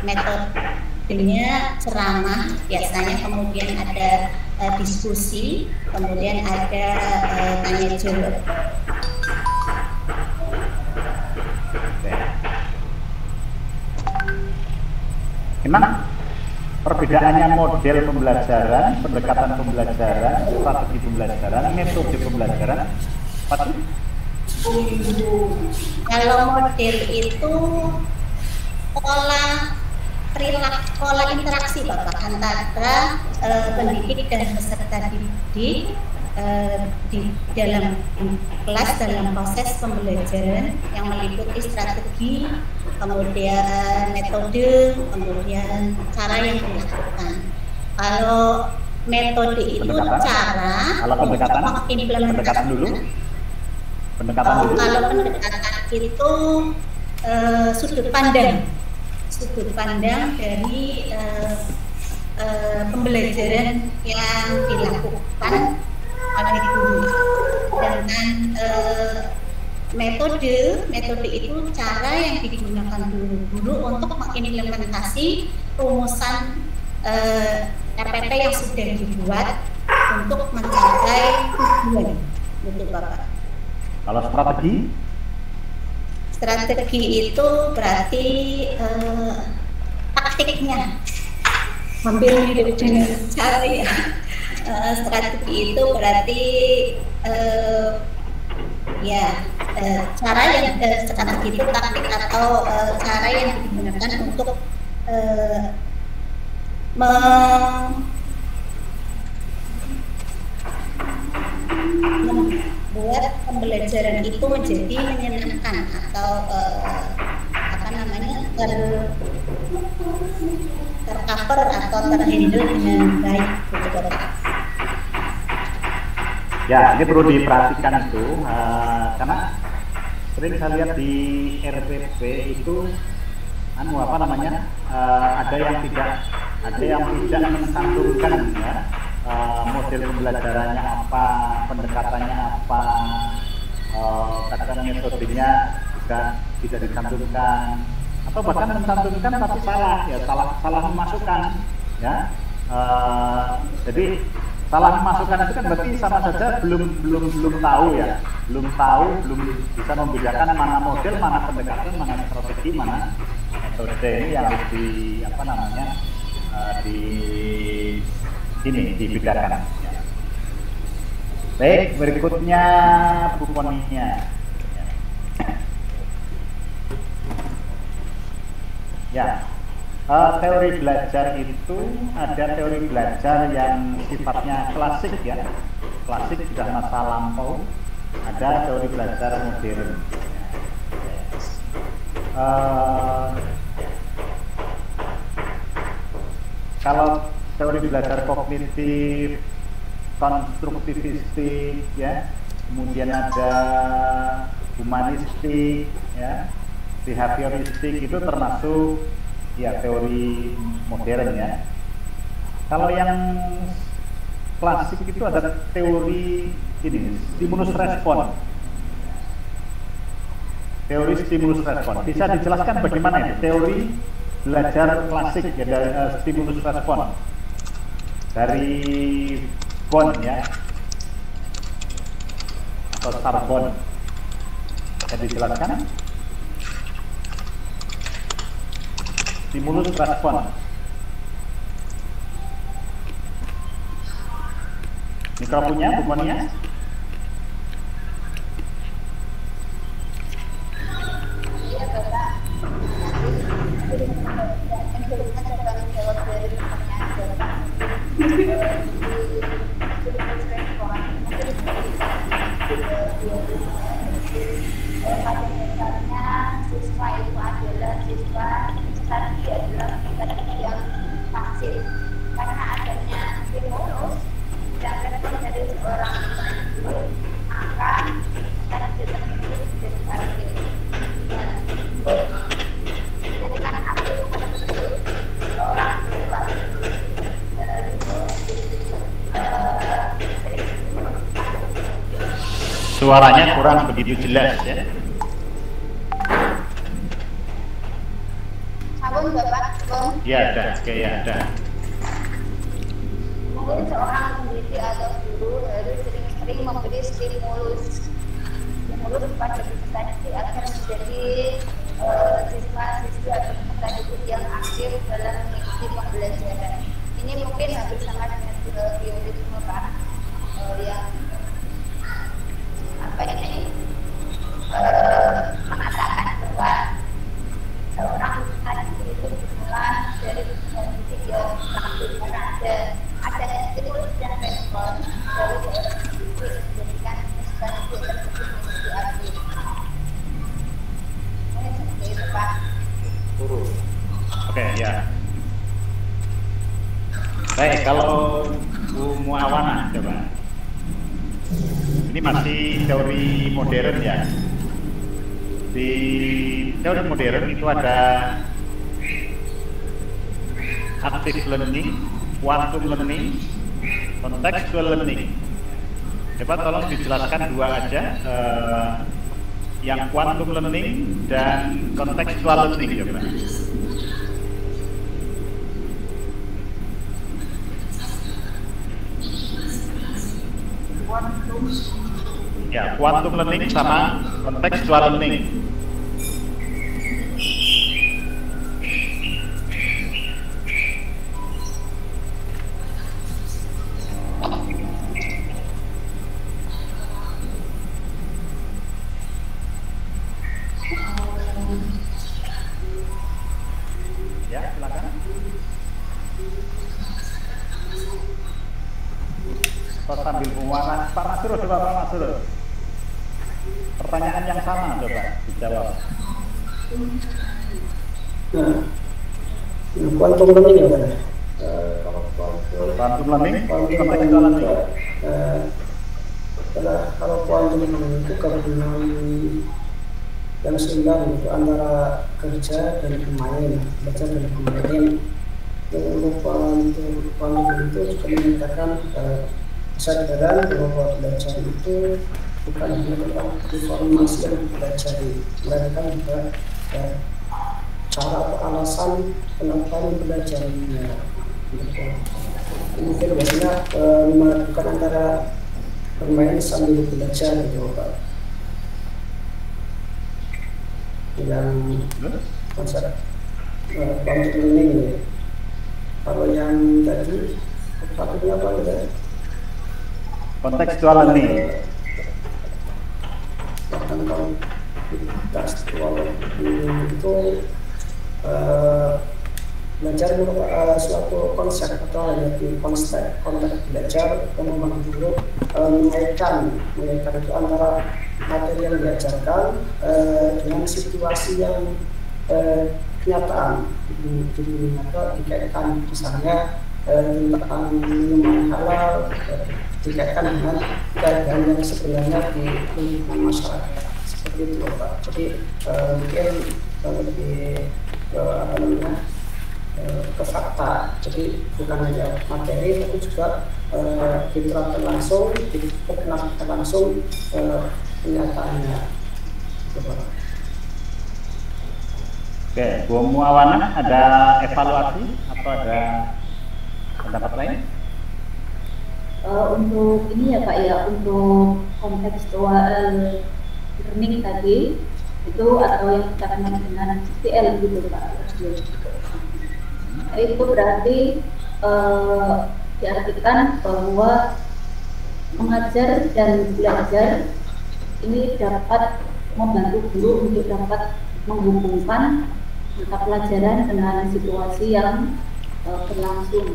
metodenya ceramah biasanya, kemudian ada diskusi, kemudian ada tanya jawab. Memang perbedaannya model pembelajaran, pendekatan pembelajaran, strategi pembelajaran, metode pembelajaran, apa sih? Kalau model itu pola interaksi Bapak antara pendidik dan peserta didik di dalam kelas, dalam proses pembelajaran yang meliputi strategi, kemudian metode, kemudian cara yang dilakukan. Kalau metode itu cara pendekatan dulu. Kalau pendekatan itu sudut pandang dari pembelajaran yang dilakukan oleh guru. Dengan metode itu cara yang digunakan guru untuk mengimplementasi rumusan RPP yang sudah dibuat untuk mencapai tujuan, gitu Bapak. Kalau strategi itu berarti taktiknya, membela hidup dengan cara ya. Strategi itu berarti cara yang strategi itu taktik atau cara yang digunakan untuk membuat pembelajaran itu menjadi menyenangkan atau tercover atau terhandle dengan baik, gitu Bapak. Ya, ini perlu diperhatikan itu, karena sering saya lihat di RPP itu, ada yang tidak mencantumkan ya, model pembelajarannya apa, pendekatannya apa, kadang metodenya juga tidak dicantumkan, atau bahkan mencantumkan tapi salah memasukkan, ya. Jadi salah memasukkan itu kan berarti sama saja belum tahu ya, belum bisa membedakan mana model, mana pendekatan, mana strategi, mana metode. Ini yang harus dibedakan. Baik, berikutnya Bu Poninya. Ya. Teori belajar itu ada teori belajar yang sifatnya klasik ya, klasik sudah masa lampau. Ada teori belajar modern. Kalau teori belajar kognitif, konstruktivistik ya, kemudian ada humanistik ya, behavioristik, itu termasuk ya teori modern ya. Kalau yang klasik itu ada teori ini, stimulus respon. Teori stimulus respon. Bisa dijelaskan bagaimana ya teori belajar klasik ya, dari stimulus respon dari Bonn ya, atau Sorbonne. Bisa dijelaskan? Stimulus respon. Mikrofonnya, Bu Monia. Iya Bapak. pada dasarnya siswa itu adalah siswa tadi adalah tadi yang pasif, karena adanya stimulus dan respon dari seorang guru maka tadi tersebut jadi pasif. Jadi kan aktif tersebut seorang siswa suaranya kurang begitu jelas ya. Sabun Bapak, Ya ada, kayak ada. mungkin seorang pendidik atau guru harus sering-sering memberi stimulus pada siswa tadi agar menjadi siswa-siswi atau peserta didik yang aktif dalam mengikuti pembelajaran. Ini mungkin hampir sama dengan bioritme Pak, yang apa ini mengatakan bahwa seorang siswa itu dimulai dari siswa didik yang aktif karena ada stimulus dan respon dari seorang siswa menjadikan siswa didik tersebut menjadi aktif. Mungkin seperti itu Pak. Oke ya. Baik, kalau Bu Muawana coba. Ini masih teori modern ya. Di teori modern itu ada active learning, quantum learning, contextual learning. Coba tolong dijelaskan dua aja, yang quantum learning dan contextual learning coba. Ya, quantum learning sama contextual learning. Ya, silakan. Sambil mengulang, Pak Masrur, coba Pak Masrur. Pertanyaan yang sama coba dijawab. Quantum learning ya Pak? Quantum learning, contextual learning. Kalau quantum learning itu gabungan yang seimbang itu antara kerja dan bermain, belajar dan bermain. Untuk quantum itu juga menyatakan kesadaran bahwa belajar itu bukan hanya tentang informasi yang dipelajari, melainkan juga cara atau alasan kenapa mempelajarinya. Mungkin biasanya melakukan antara bermain sambil belajar gitu Pak. Yang konsep quantum learning ya. Kalau yang tadi topiknya apa gitu? contextual learning. Contextual learning itu belajar suatu konsep atau lebih konteks belajar yang membantu guru mengaitkan itu antara materi yang diajarkan dengan situasi yang kenyataan. Jadi dikaitkan misalnya tentang minuman halal, dikaitkan dengan keadaan yang sebenarnya di lingkungan masyarakat seperti itu Pak. Jadi mungkin lebih apa namanya ke fakta. Jadi bukan hanya materi tapi juga diterapkan langsung, diperkenalkan langsung kenyataannya. Gitu, Pak. Oke, Bu Muawana, ada evaluasi atau ada pendapat lain? Untuk ini ya Pak ya, untuk kontekstual learning tadi itu atau yang kita kenal dengan CTL gitu Pak. Itu berarti diartikan bahwa mengajar dan belajar ini dapat membantu guru untuk dapat menghubungkan mata pelajaran dengan situasi yang berlangsung.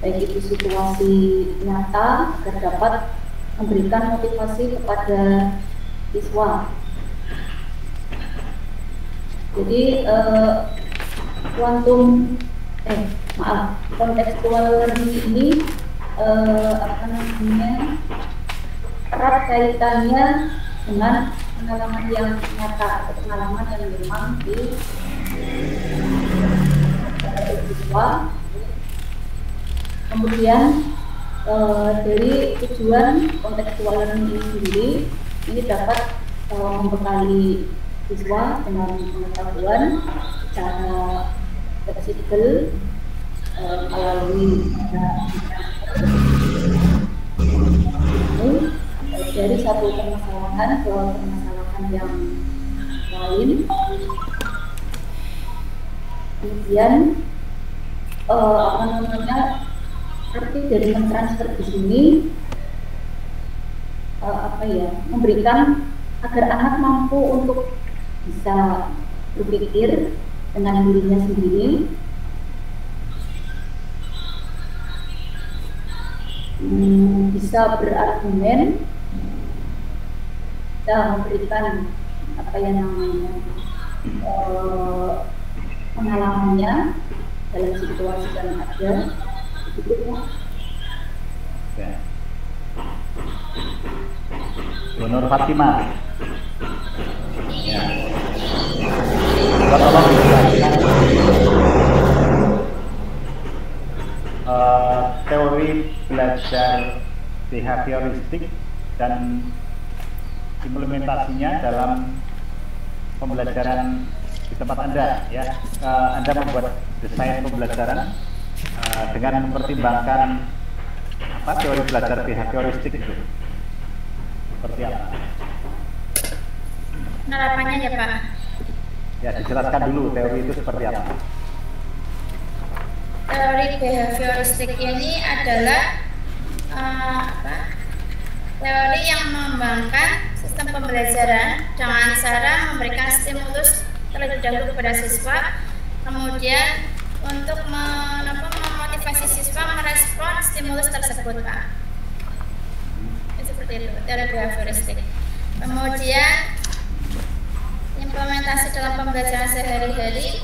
baik itu situasi nyata agar dapat memberikan motivasi kepada siswa. Jadi contextual learning ini erat kaitannya dengan pengalaman yang nyata atau pengalaman yang memang di siswa. Kemudian dari tujuan contextual learning ini sendiri, ini dapat membekali siswa dengan pengetahuan secara fleksibel melalui dari satu permasalahan ke permasalahan yang lain. Kemudian arti dari mentransfer di sini memberikan agar anak mampu untuk bisa berpikir dengan dirinya sendiri, bisa berargumen, bisa memberikan pengalamannya dalam situasi yang ada. Bu Nur Fatimah. Ya. Tolong dijelaskan teori belajar behavioristik dan implementasinya dalam pembelajaran di tempat Anda, ya. Anda membuat desain pembelajaran dengan mempertimbangkan teori belajar behavioristik itu seperti apa? Penerapannya ya Pak. Ya, dijelaskan dulu teori itu seperti apa. Teori behavioristik ini adalah teori yang mengembangkan sistem pembelajaran dengan cara memberikan stimulus terlebih dahulu kepada siswa, kemudian untuk memotivasi siswa merespon stimulus tersebut, Pak. Seperti itu, teori behavioristik. Kemudian implementasi dalam pembelajaran sehari-hari.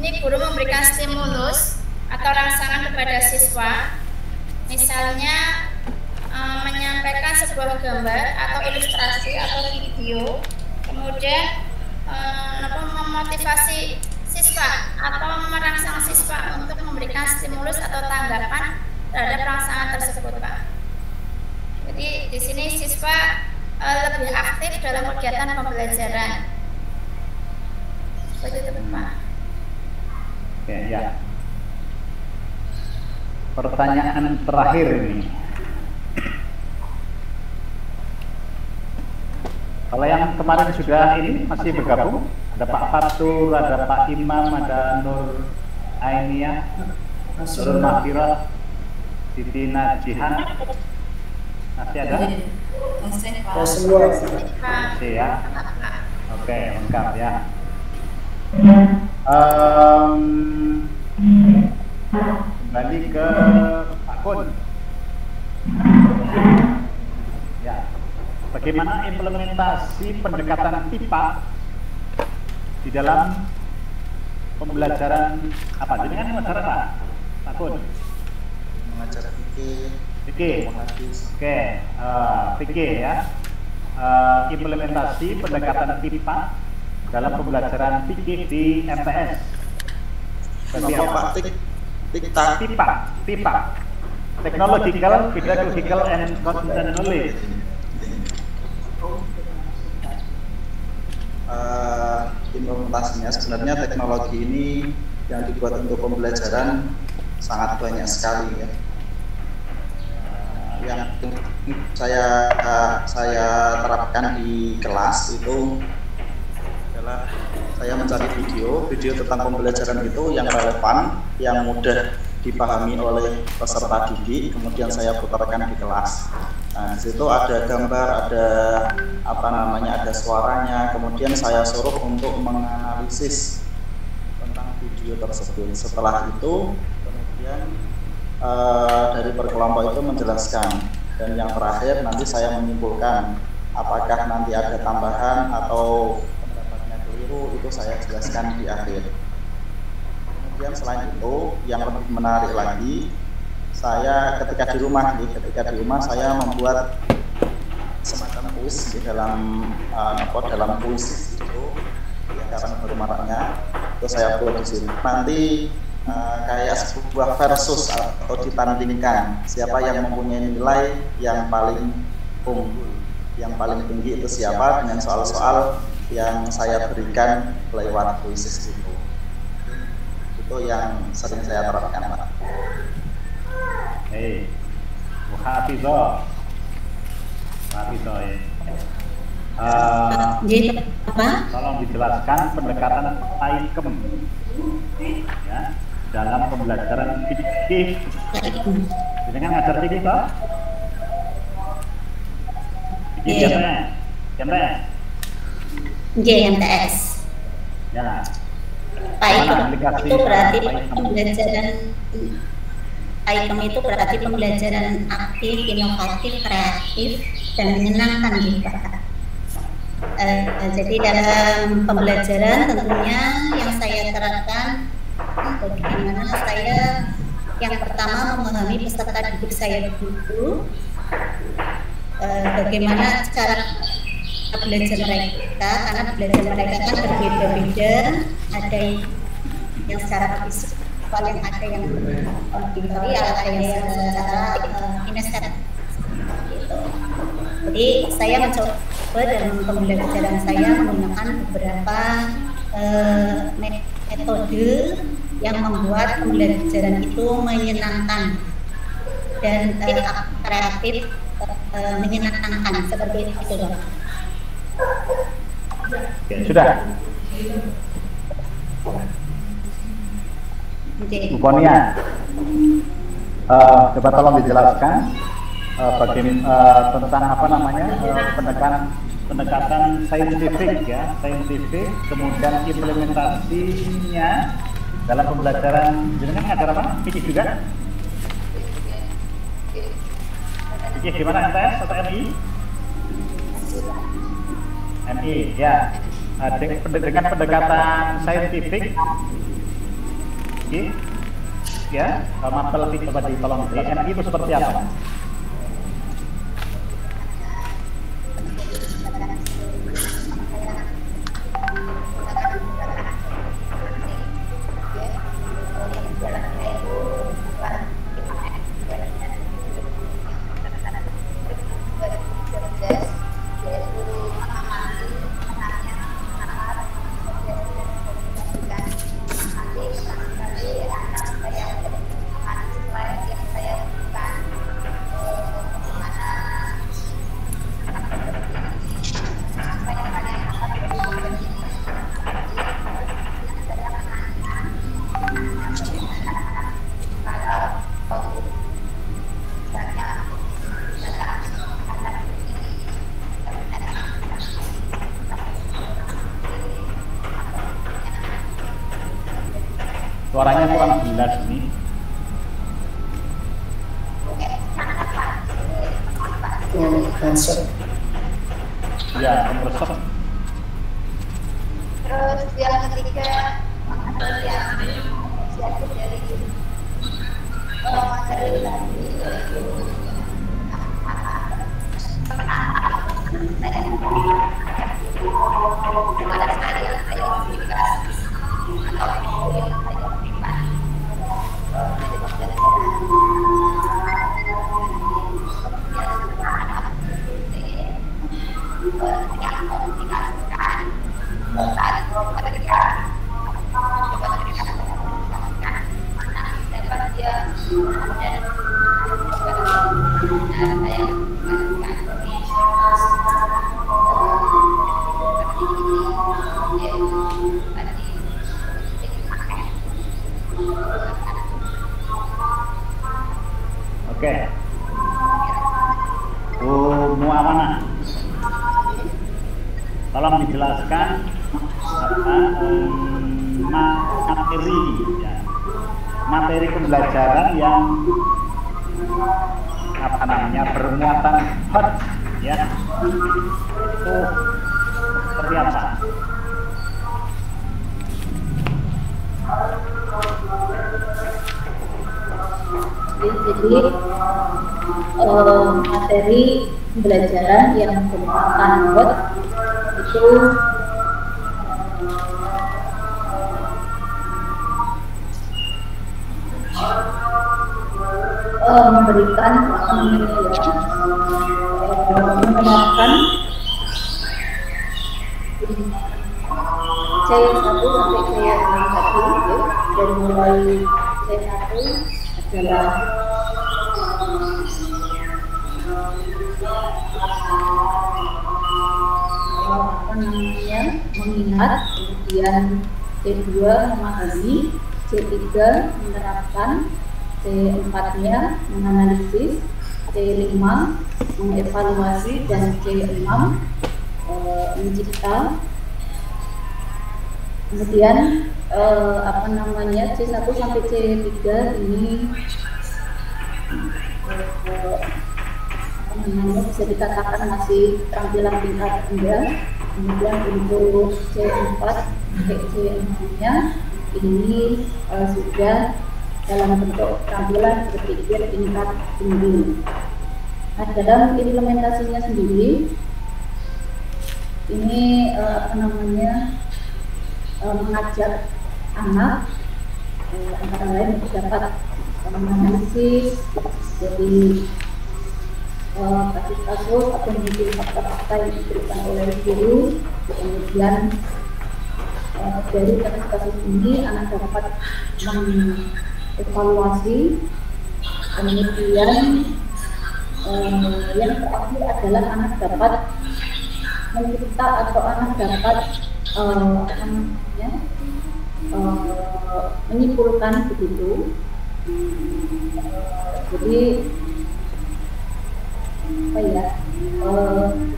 Ini guru memberikan stimulus atau rangsangan kepada siswa, misalnya menyampaikan sebuah gambar atau ilustrasi atau video, kemudian memotivasi siswa atau merangsang siswa untuk memberikan stimulus atau tanggapan terhadap rangsangan tersebut, Pak. Jadi di sini siswa lebih aktif dalam kegiatan pembelajaran. Seperti itu, Pak. Oke, ya. Pertanyaan terakhir ini. Kalau yang kemarin sudah ini masih bergabung, ada Pak Fatur, ada Pak Imam, ada Nur Ainia, Nur Mahfirah, Siti Najihan, masih ada? Semua. Masih ya. Oke, lengkap ya. Kembali ke Pak Kun. Ya. Bagaimana implementasi pendekatan TIPA di dalam pembelajaran apa? Jadi kan mengajar apa, Pak Kun? Mengajar fikih. Oke, fikih ya. Implementasi pendekatan TIPA dalam pembelajaran fikih di MTS. Pak TIPA, Technological, Pedagogical, and Content Knowledge. Implementasinya sebenarnya teknologi ini yang dibuat untuk pembelajaran sangat banyak sekali ya. Yang saya terapkan di kelas itu adalah saya mencari video tentang pembelajaran itu yang relevan, yang mudah dipahami oleh peserta didik, kemudian saya putarkan di kelas. Nah, di situ ada gambar, ada ada suaranya, kemudian saya suruh untuk menganalisis tentang video tersebut. Setelah itu kemudian dari berkelompok itu menjelaskan, dan yang terakhir nanti saya menyimpulkan apakah nanti ada tambahan atau pendapatnya keliru, itu saya jelaskan di akhir. Kemudian selain itu yang lebih menarik lagi, saya ketika di rumah saya membuat semacam kuis di dalam puisi itu, karena baru maraknya itu saya buat di sini. Nanti kayak sebuah versus atau ditandingkan siapa yang mempunyai nilai yang paling unggul, yang paling tinggi itu siapa, dengan soal-soal yang saya berikan lewat puisi itu. Itu yang sering saya terapkan, Pak. Bu Hafizah ya. Tolong dijelaskan pendekatan taikem ya dalam pembelajaran fikih. Dengan ngajar fikih toh? Fikih MTS. Ya. Itu berarti pembelajaran item itu berarti pembelajaran aktif, inovatif, kreatif, dan menyenangkan gitu Pak. Jadi dalam pembelajaran tentunya yang saya terapkan bagaimana saya yang pertama memahami peserta didik saya dulu, bagaimana cara belajar mereka, karena belajar mereka kan berbeda-beda, ada yang secara visual, yang ada yang auditorial, ada yang secara kinestetik gitu. Jadi saya mencoba dalam pembelajaran saya menggunakan beberapa metode yang membuat pembelajaran itu menyenangkan dan kreatif, menyenangkan seperti itu. Ya, sudah. Bu Ponia, coba tolong dijelaskan tentang apa namanya pendekatan saintifik ya, saintifik, kemudian implementasinya dalam pembelajaran. Jenengan ngajar apa? Fikih juga? Fikih gimana MTS atau MI? MI ya. Dengan pendekatan saintifik, ya, mapel coba ditolong. MI itu seperti apa? Suaranya kurang jelas nih. Ya, kompresor. Terus yang ketiga siapa dari materi Oke. Muawana, tolong dijelaskan apa materi pembelajaran yang bermuatan hot, ya, itu seperti apa? Jadi materi pembelajaran yang bermuatan hot itu memberikan menerapkan C1 sampai C1 dari mulai C1 adalah mengingat, kemudian C2 memahami, C3 menerapkan, C4-nya menganalisis, C5 mengevaluasi, dan C6 mencipta. Kemudian C1 sampai C3 ini bisa dikatakan masih tampilan tingkat rendah. Kemudian untuk C4 sampai C6-nya ini sudah dalam bentuk tampilan berpikir tingkat tinggi. Nah, dalam implementasinya sendiri ini mengajak anak antara lain dapat menganalisis, jadi kasus-kasus atau menjadi fakta-fakta yang diberikan oleh guru. Kemudian dari kasus-kasus ini anak dapat mengevaluasi. Kemudian yang terakhir adalah anak dapat mencipta atau anak dapat menyimpulkan begitu. Jadi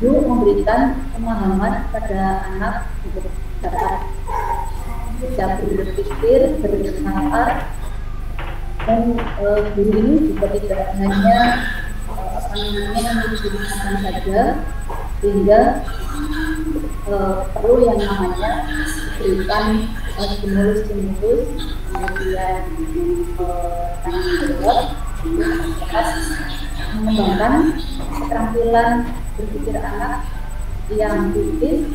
guru memberikan pemahaman pada anak untuk dapat bisa berpikir, bermanfaat, dan guru ini juga tidak hanya mengusulkan saja, sehingga perlu yang namanya berikan stimulus-stimulus, kemudian tanggung jawab, mengembangkan keterampilan berpikir anak yang kritis,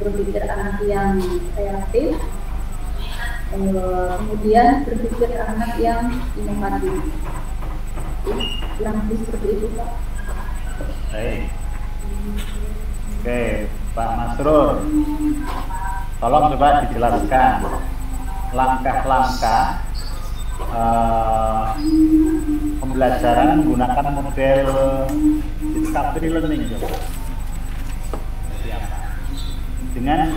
berpikir anak yang kreatif, kemudian berpikir anak yang inovatif. Kurang lebih seperti itu, Pak. Baik. Oke, Pak Masrur, tolong coba dijelaskan langkah-langkah pembelajaran menggunakan model discovery learning, coba. Dengan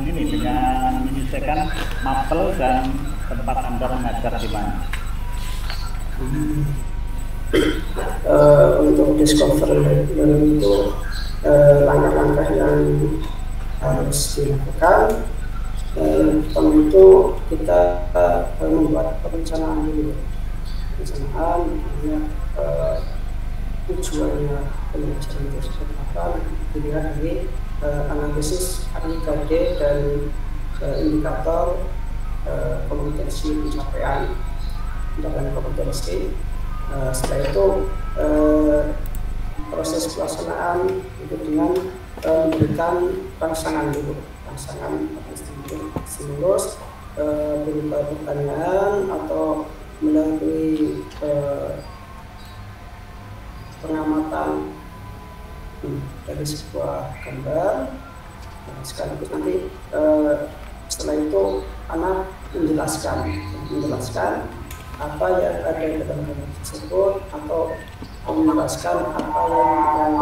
menyelesaikan mapel dan tempat Anda mengajar di mana. Untuk discovery learning itu langkah-langkah yang harus dilakukan. Pertama itu kita membuat perencanaan dulu. Perencanaan tujuannya pembelajaran itu seperti apa, dilihat dari analisis IKD dan indikator kompetensi pencapaian dan kompetensi. Setelah itu proses pelaksanaan itu dengan memberikan rangsangan dulu, stimulus berupa pertanyaan atau melalui pengamatan dari sebuah gambar. Sekaligus nanti setelah itu anak menjelaskan apa yang ada di dalam gambar tersebut, atau menjelaskan apa yang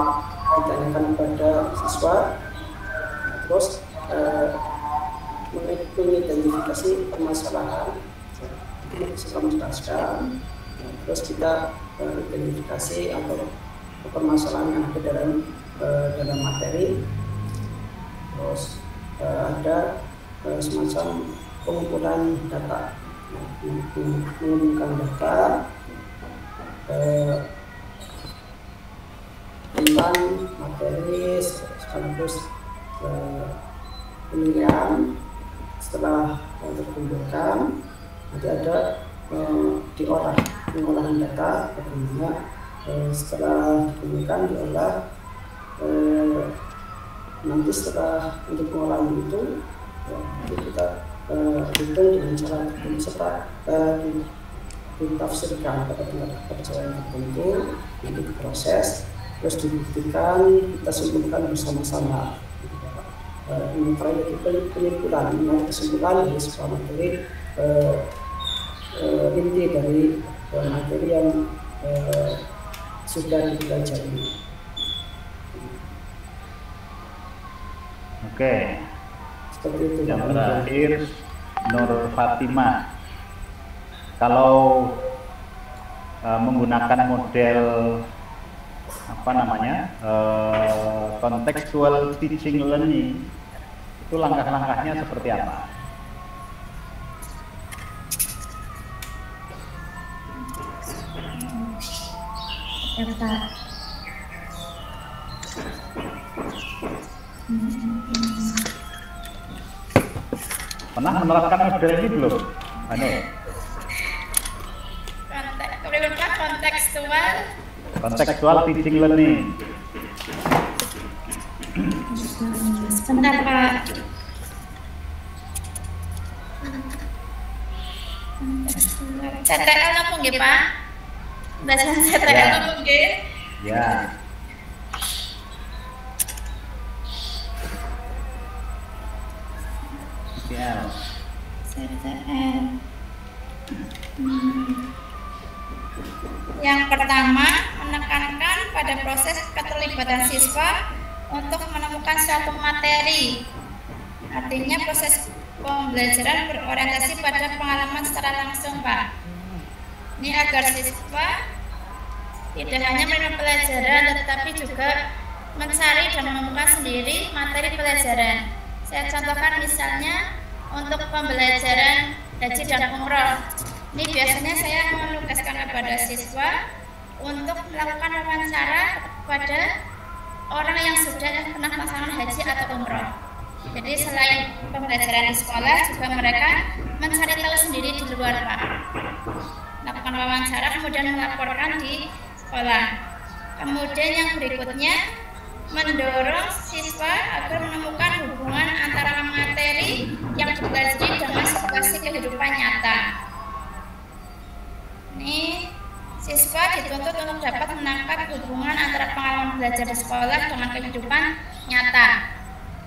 ditanyakan kepada siswa. Terus mengidentifikasi permasalahan, siswa menjelaskan, terus kita identifikasi atau permasalahan yang ada dalam materi. Terus ada semacam pengumpulan data, mengumpulkan data tentang materi sekaligus penilaian. Setelah terkumpulkan, nanti ada pengolahan data, bagaimana setelah dikumpulkan diolah. Nanti setelah untuk pengolahan itu, nanti kita hitung dengan cara tertentu serta ditafsirkan pada cara yang tertentu, nanti diproses, terus dibuktikan, kita simpulkan bersama-sama. Ini terakhir penyimpulan, menarik kesimpulan dari sebuah materi, inti dari materi yang sudah dipelajari. Oke. Seperti itu. Yang terakhir Nur Fatimah. Kalau menggunakan model apa namanya contextual teaching learning, itu langkah-langkahnya seperti apa? Pernah menerapkan model ini belum? Kontekstual teaching learning. Sebentar Pak. CTL apa nggih Pak? Bahasa CTL apa nggih? Ya. CTL. Yang pertama, menekankan pada proses keterlibatan siswa untuk menemukan suatu materi. Artinya proses pembelajaran berorientasi pada pengalaman secara langsung, Pak. Ini agar siswa tidak hanya menerima pelajaran, tetapi juga mencari dan menemukan sendiri materi pelajaran. Saya contohkan misalnya untuk pembelajaran haji dan umroh. Ini biasanya saya menugaskan kepada siswa untuk melakukan wawancara kepada orang yang sudah pernah melaksanakan haji atau umroh. Jadi selain pembelajaran di sekolah, juga mereka mencari tahu sendiri di luar, Pak. Lakukan wawancara, kemudian melaporkan di sekolah. Kemudian yang berikutnya, mendorong siswa agar menemukan hubungan antara materi yang dipelajari dengan situasi kehidupan nyata. Ini siswa dituntut untuk dapat menangkap hubungan antara pengalaman belajar di sekolah dengan kehidupan nyata.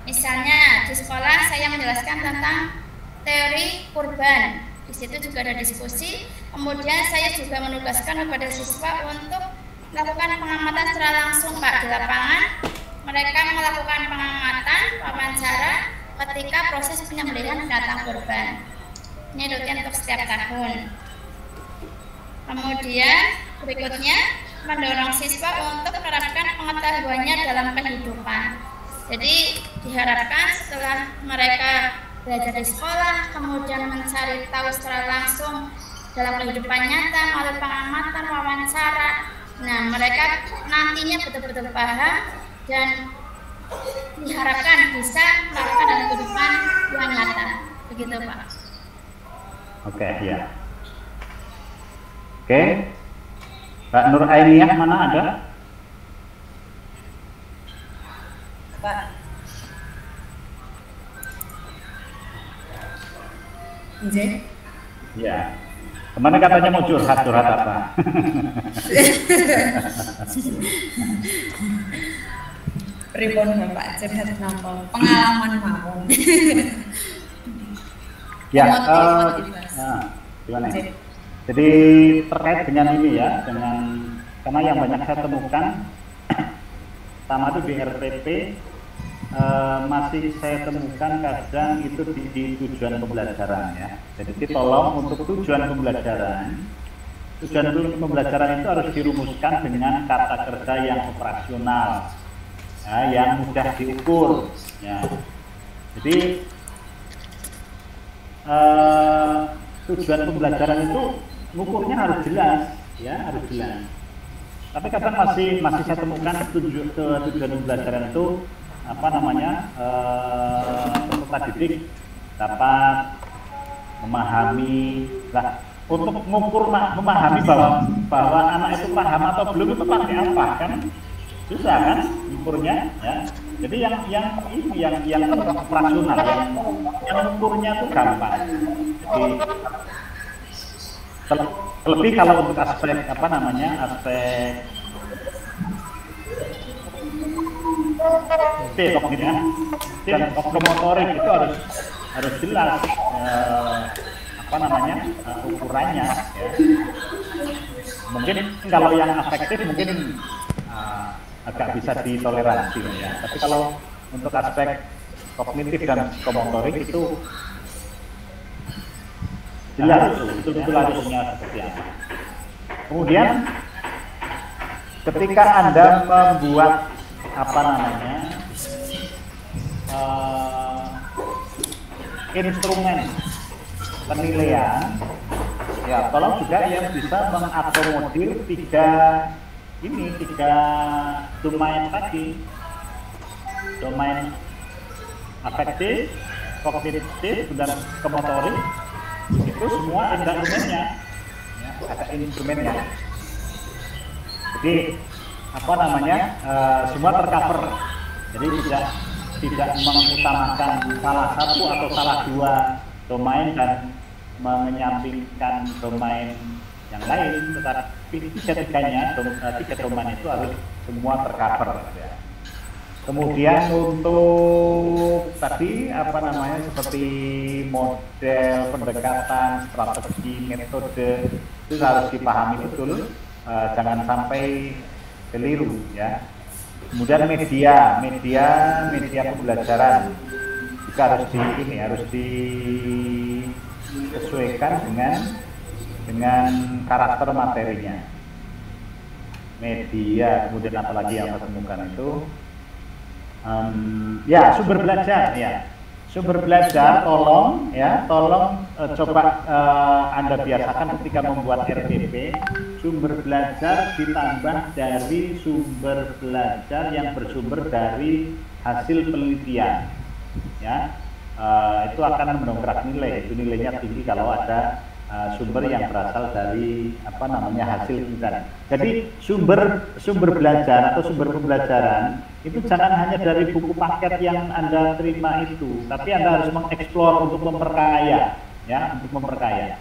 Misalnya di sekolah saya menjelaskan tentang teori kurban. Di situ juga ada diskusi. Kemudian saya juga menugaskan kepada siswa untuk melakukan pengamatan secara langsung, Pak, di lapangan. Mereka melakukan pengamatan, wawancara ketika proses penyembelihan binatang kurban. Ini rutin untuk setiap tahun. Kemudian berikutnya mendorong siswa untuk menerapkan pengetahuannya dalam kehidupan. Jadi diharapkan setelah mereka belajar di sekolah, kemudian mencari tahu secara langsung dalam kehidupan nyata melalui pengamatan, wawancara. Nah, mereka nantinya betul-betul paham dan diharapkan bisa melakukan dalam kehidupan yang nyata. Begitu, Pak. Oke, ya. Oke, Mbak Nur Ainiyah mana ada? Pak. J. Ya. Kemana katanya mau curhat apa? Pripun Bapak curhat napa? Pengalaman mawon. Ya, gimana? Jadi terkait dengan ini ya, karena yang banyak saya temukan, pertama itu di RPP masih saya temukan kadang itu di tujuan pembelajaran ya. Jadi tolong untuk tujuan pembelajaran itu harus dirumuskan dengan kata kerja yang operasional, ya, yang mudah diukur. Ya. Jadi tujuan pembelajaran itu ngukurnya harus jelas, ya harus jelas. Tapi kadang masih saya temukan tujuan pembelajaran itu apa namanya, peserta didik dapat memahami. Nah, untuk mengukur memahami bahwa anak itu paham atau belum itu pakai apa kan? Susah kan ukurnya, ya. Jadi yang operasional, yang ukurnya itu gampang. Jadi terlebih kalau untuk aspek apa namanya, aspek kognitif dan motorik itu harus jelas apa namanya, ukurannya, ya. Mungkin kalau yang afektif mungkin agak bisa ditoleransi, ya. Tapi kalau untuk aspek kognitif dan psikomotorik itu jelas betul-betul harusnya seperti apa. Kemudian ketika Anda membuat apa namanya, instrumen penilaian, ya tolong juga yang bisa mengakomodir tiga domain tadi, domain afektif, kognitif, dan psikomotorik. Itu semua ada instrumennya, ya, ada instrumennya. Jadi apa namanya, semua tercover. Jadi tidak mengutamakan salah satu atau salah dua domain dan menyampingkan domain yang lain, tetapi tiga domain itu harus semua tercover, ya. Kemudian untuk tadi apa namanya, seperti model pendekatan, strategi, metode itu harus dipahami betul, jangan sampai keliru, ya. Kemudian media pembelajaran juga harus disesuaikan dengan karakter materinya. Media, kemudian apalagi yang saya temukan itu, ya sumber belajar, ya. Sumber belajar tolong coba Anda biasakan ketika membuat RPP, sumber belajar ditambah dari sumber belajar yang bersumber dari hasil penelitian, ya. Itu akan mendongkrak nilai, itu nilainya tinggi kalau ada sumber yang berasal dari apa namanya, hasil penelitian. Jadi sumber belajar atau sumber pembelajaran itu jangan hanya dari buku paket yang Anda terima itu, tapi Anda harus mengeksplor untuk memperkaya, ya, untuk memperkaya.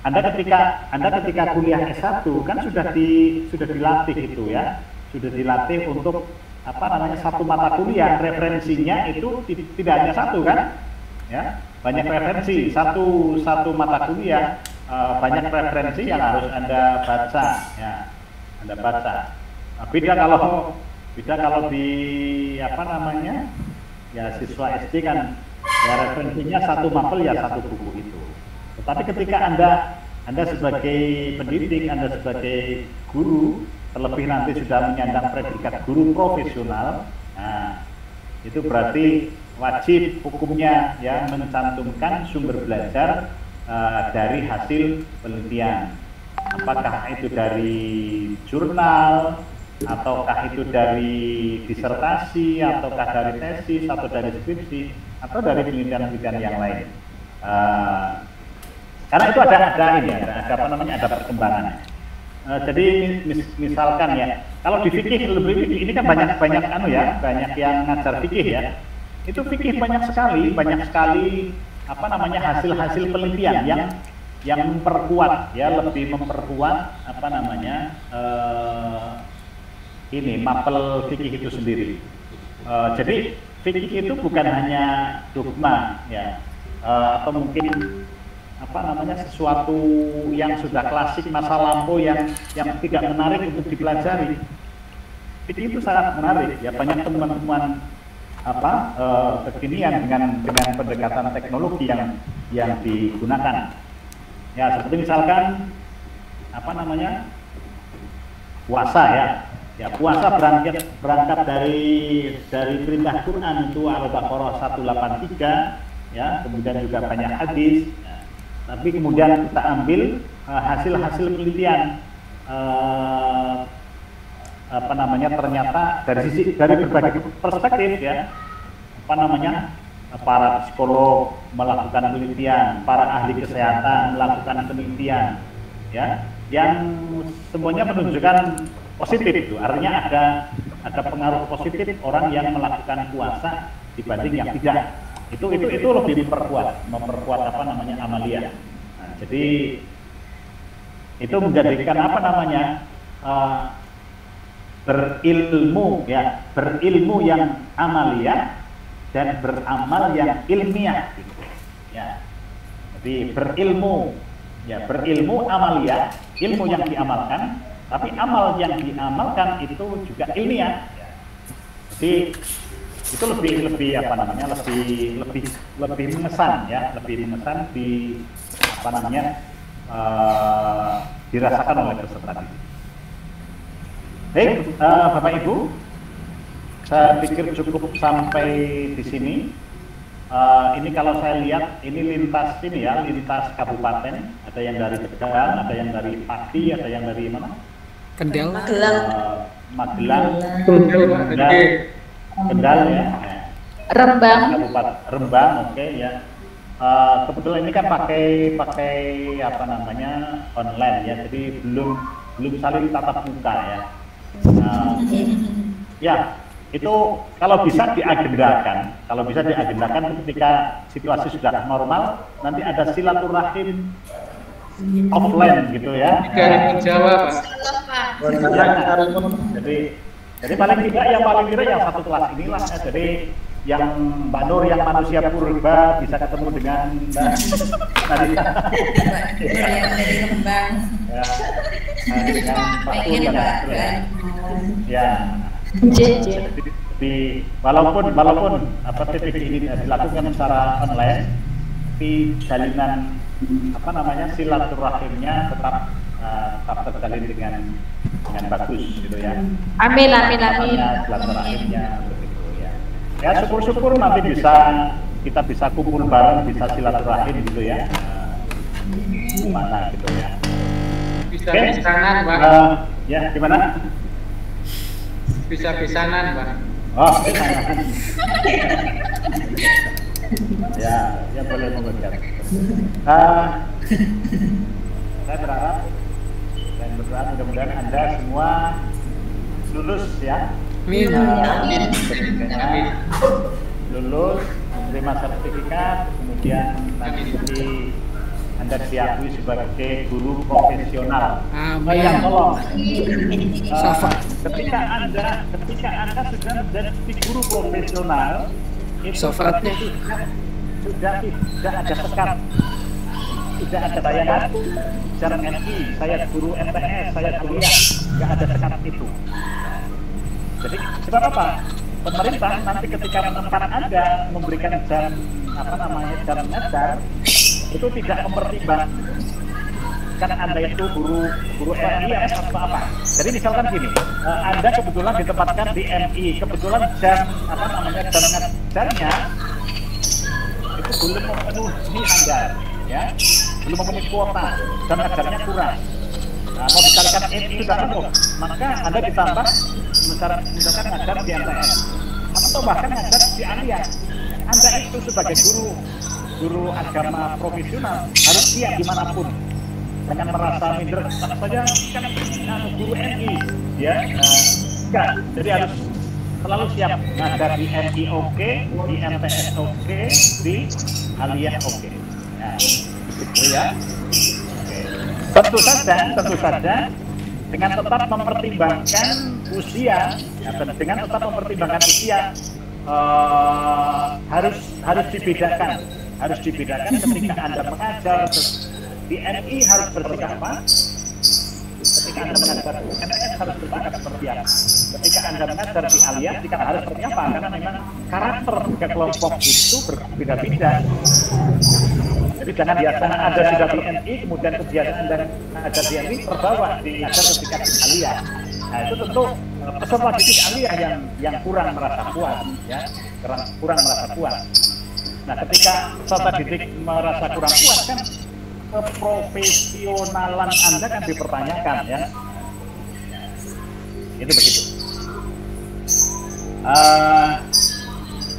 Anda ketika kuliah S1 kan sudah dilatih itu, ya, sudah dilatih untuk apa namanya, satu mata kuliah referensinya itu tidak hanya satu kan, ya, banyak referensi, satu mata kuliah, banyak referensi yang harus Anda baca, ya, Anda baca. Beda kalau di apa namanya, ya, siswa SD kan, ya, referensinya satu mapel, ya, satu buku itu. Tetapi ketika Anda sebagai pendidik, Anda sebagai guru, terlebih nanti sudah menyandang predikat guru profesional, nah itu berarti wajib hukumnya, ya, mencantumkan sumber belajar dari hasil penelitian. Apakah itu dari jurnal, ataukah itu dari disertasi, ataukah dari tesis, atau dari skripsi, atau dari penelitian-penelitian yang lain. Karena itu ada perkembangannya. Jadi misalkan, ya, kalau di fikih lebih, ini kan banyak yang ngajar fikih, ya. Itu fikih banyak sekali apa namanya, hasil penelitian yang memperkuat, ya, lebih memperkuat apa namanya, mapel fikih itu sendiri. Jadi fikih itu bukan hanya dogma, ya, atau mungkin apa namanya, sesuatu yang sudah klasik masa lampau yang tidak menarik untuk dipelajari. Fikih itu sangat menarik, ya, banyak temuan-temuan kekinian dengan pendekatan teknologi yang digunakan. Ya, seperti misalkan apa namanya, puasa, ya. Ya, puasa berangkat dari perintah Quran itu Al-Baqarah 183, ya, kemudian juga banyak hadis. Tapi kemudian kita ambil hasil-hasil penelitian, ternyata dari berbagai perspektif ya, para psikolog melakukan penelitian, para ahli kesehatan melakukan penelitian, ya, yang semuanya menunjukkan positif itu. Artinya ada pengaruh positif orang yang melakukan puasa dibanding yang tidak. Itu lebih memperkuat amaliyah. Nah, jadi itu menjadikan berilmu yang amaliyah dan beramal yang ilmiah gitu. Ya. Jadi berilmu amaliyah, ilmu yang diamalkan, tapi amal yang diamalkan itu juga ilmiah. Jadi itu lebih mengesan ya, dirasakan oleh peserta didik. Baik, Bapak Ibu, saya pikir cukup sampai di sini. Ini kalau saya lihat ini lintas kabupaten, ada yang dari Tegal, ada yang dari Pati, ada yang dari mana? Magelang, Kendal ya. Rembang, oke ya. Kebetulan ini kan pakai online ya, jadi belum saling tatap muka ya. Ya, itu kalau bisa diagendakan ketika situasi sudah normal, nanti ada silaturahim offline gitu ya. Jawa, Pak. Jadi paling tidak yang satu kelas inilah ya. Jadi yang Mbak Nur yang manusia purba bisa ketemu dengan Nadita. Dari Rembang. Dengan Pak Pur ya. Walaupun TPD ini dilakukan secara online, tapi jalinan silaturahimnya tetap terjalin dengan bagus gitu ya. Amin. Silaturahimnya begitu ya. Ya syukur nanti kita bisa kumpul bareng, bisa silaturahim gitu ya. Mana gitu ya. Bisa-bisanan, Pak. Ya gimana? Bisa-bisanan, Pak. Oh, ya boleh mengucapkan. Saya berharap dan berdoa mudah-mudahan Anda semua lulus ya. Amin. Lulus, menerima sertifikat, kemudian nanti Anda diakui sebagai guru profesional. Yang tolong. Ketika Anda sudah menjadi guru profesional, itu sudah tidak ada sekat, tidak ada bayangan jam MI, saya guru MTS, saya kuliah, tidak ada sekat itu. Jadi sebab apa? Pemerintah nanti ketika menempatkan Anda memberikan jam ngajar itu tidak mempertimbangkan Anda itu guru MI atau apa. Jadi misalkan gini, Anda kebetulan ditempatkan di MI, kebetulan jam ngajarnya itu belum memenuhi Anda, ya, belum memenuhi kuota, jam ngajarnya kurang. Nah, mau dicarikan MI sudah penuh, maka Anda ditambah misalkan ngajar di MTS atau bahkan ngajar di aliyah. Anda itu sebagai guru agama profesional harus siap dimanapun, jangan merasa minder saja kan guru MI ya, enggak. Jadi harus selalu siap ngajar di MI oke, di MTS oke, di aliyah oke. Nah, gitu ya. Tentu saja dengan tetap mempertimbangkan usia, harus dibedakan ketika Anda mengajar di MI harus bersikap apa? Ketika Anda mengajar di MTS harus bersikap seperti apa? Ketika Anda mengajar di aliyah harus seperti apa? Karena memang karakter tiga kelompok itu berbeda-beda. Jadi jangan biasanya Anda sudah di MI, kemudian kebiasaan dan ngajar di MI terbawa diajar ketika di aliyah. Nah itu tentu peserta didik aliyah yang kurang merasa puas, ya, kurang merasa puas. Nah, ketika peserta didik merasa kurang puas kan keprofesionalan Anda kan dipertanyakan ya. Itu begitu.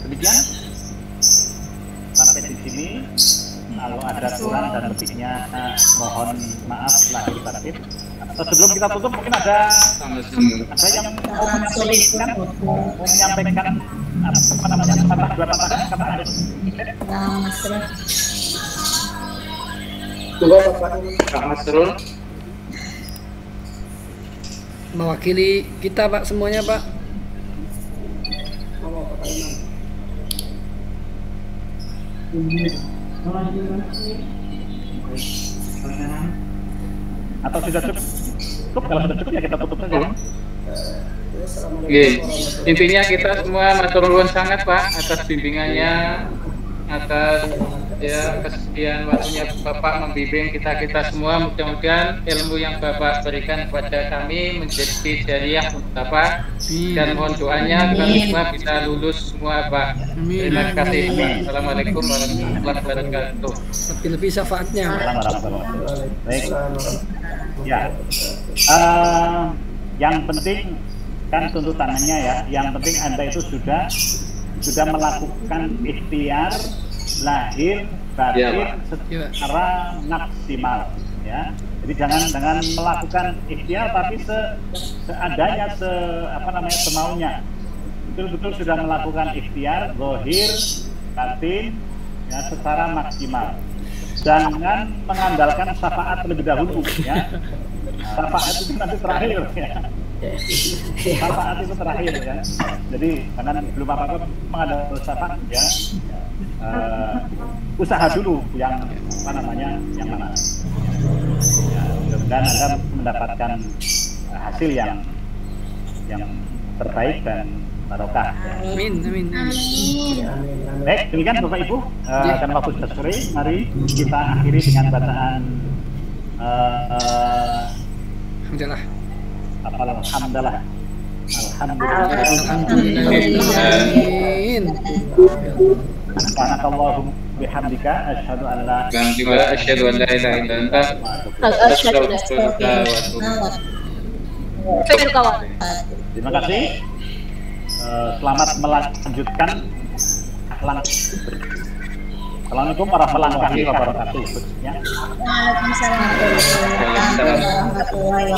Demikian sampai di sini. Kalau ada kurang dan lebihnya mohon maaf lahir batin. Sebelum kita tutup mungkin ada yang mau menyampaikan apa namanya dua patah kata harus. Pak Masrul mewakili kita Pak semuanya Pak. Atau sudah cukup? Kalau sudah cukup ya kita tutup saja. Intinya kita semua matur nuwun sangat Pak atas bimbingannya, atas ya kesediaan waktunya Bapak membimbing kita semua. Mudah-mudahan ilmu yang Bapak berikan kepada kami menjadi jariah untuk Bapak, dan mohon doanya kami semua bisa lulus semua Pak. Terima kasih Pak. Assalamualaikum warahmatullahi wabarakatuh. Lebih syafaatnya. Baik. Ya. Yang penting kan tuntutannya ya. Yang penting Anda itu sudah melakukan ikhtiar lahir batin secara maksimal ya. Jadi jangan melakukan ikhtiar tapi seadanya semaunya. Betul-betul sudah melakukan ikhtiar zahir batin ya secara maksimal. Jangan mengandalkan syafaat terlebih dahulu ya. Syafaat itu nanti terakhir ya. Syafaat itu terakhir ya. Jadi jangan belum apa-apa mengandalkan syafaat ya. Usaha dulu yang mana. Ya, mudah-mudahan Anda mendapatkan hasil yang terbaik dan barokah. Amin. Baik, demikian Bapak Ibu. Karena waktu sudah sore, mari kita akhiri dengan bacaan Alhamdulillah. Subhanakallahumma bihamdika asyhadu an la ilaha illa anta astaghfiruka wa atubu ilaik. Terima kasih. Selamat melanjutkan Assalamualaikum warahmatullahi wabarakatuh. Waalaikumsalam warahmatullahi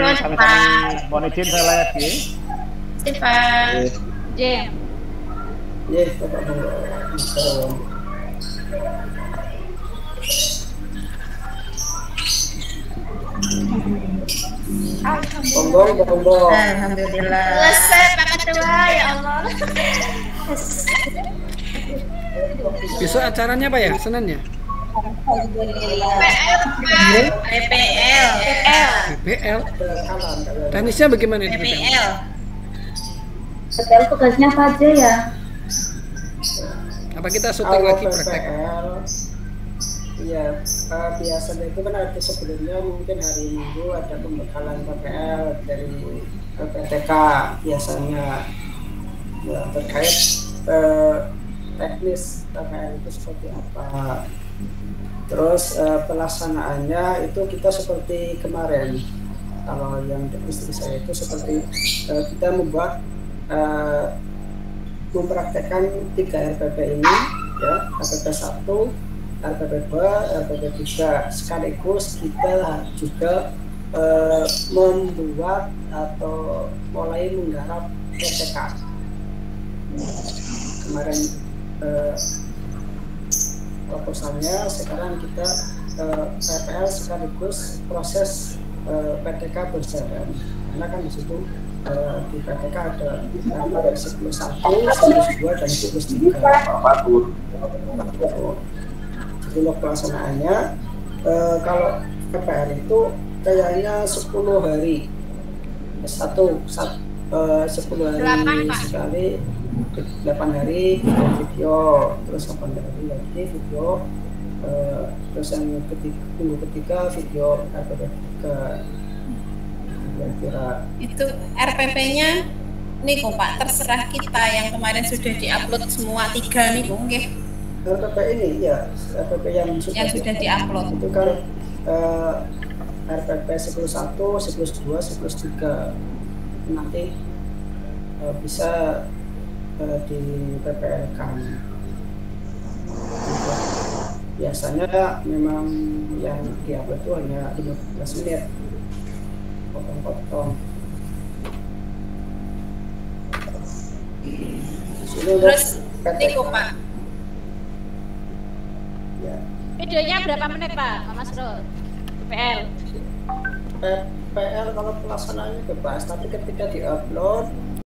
wabarakatuh. Mohon izin saya lagi. Pak Jem. Yes, Bapak. Alhamdulillah. Selesai Pak Ketua, ya Allah. Besok acaranya apa ya? Senin ya? PPL. Teknisnya bagaimana di PPL? PPL tugasnya apa aja ya? Apa kita syuting lagi praktek? Iya, biasanya itu kan ada sebelumnya mungkin hari Minggu ada pembekalan PPL dari PTK biasanya ya, terkait teknis PPL itu seperti apa. Terus pelaksanaannya itu kita seperti kemarin, kalau yang istri saya itu seperti kita membuat mempraktekkan 3 RPP ini ya, RPP 1, RPP 2, RPP 3 sekaligus kita juga membuat atau mulai menggarap PTK. Kemarin proposalnya, sekarang kita PPL sekaligus proses PTK berjalan, karena kan di situ di PTK ada siklus 1, siklus 2, dan siklus 3. Jadi pelaksanaannya kalau PPL itu kayaknya 10 hari 10 hari sekali, 8 hari video, terus 8 hari lagi video, terus yang minggu ketiga video RPP 3. Kira-kira itu RPP-nya niku Pak, terserah kita yang kemarin sudah diupload semua 3 niku nggih. RPP ini ya, RPP yang sudah diupload itu kan RPP siklus 1, siklus 2, siklus 3 nanti bisa di PPL kan. Biasanya memang yang diupload itu hanya 15 menit, potong-potong. Terus niku Pak, ya. Videonya berapa menit Pak, Mas Rul? PL PL kalau pelaksanaannya bebas, tapi ketika diupload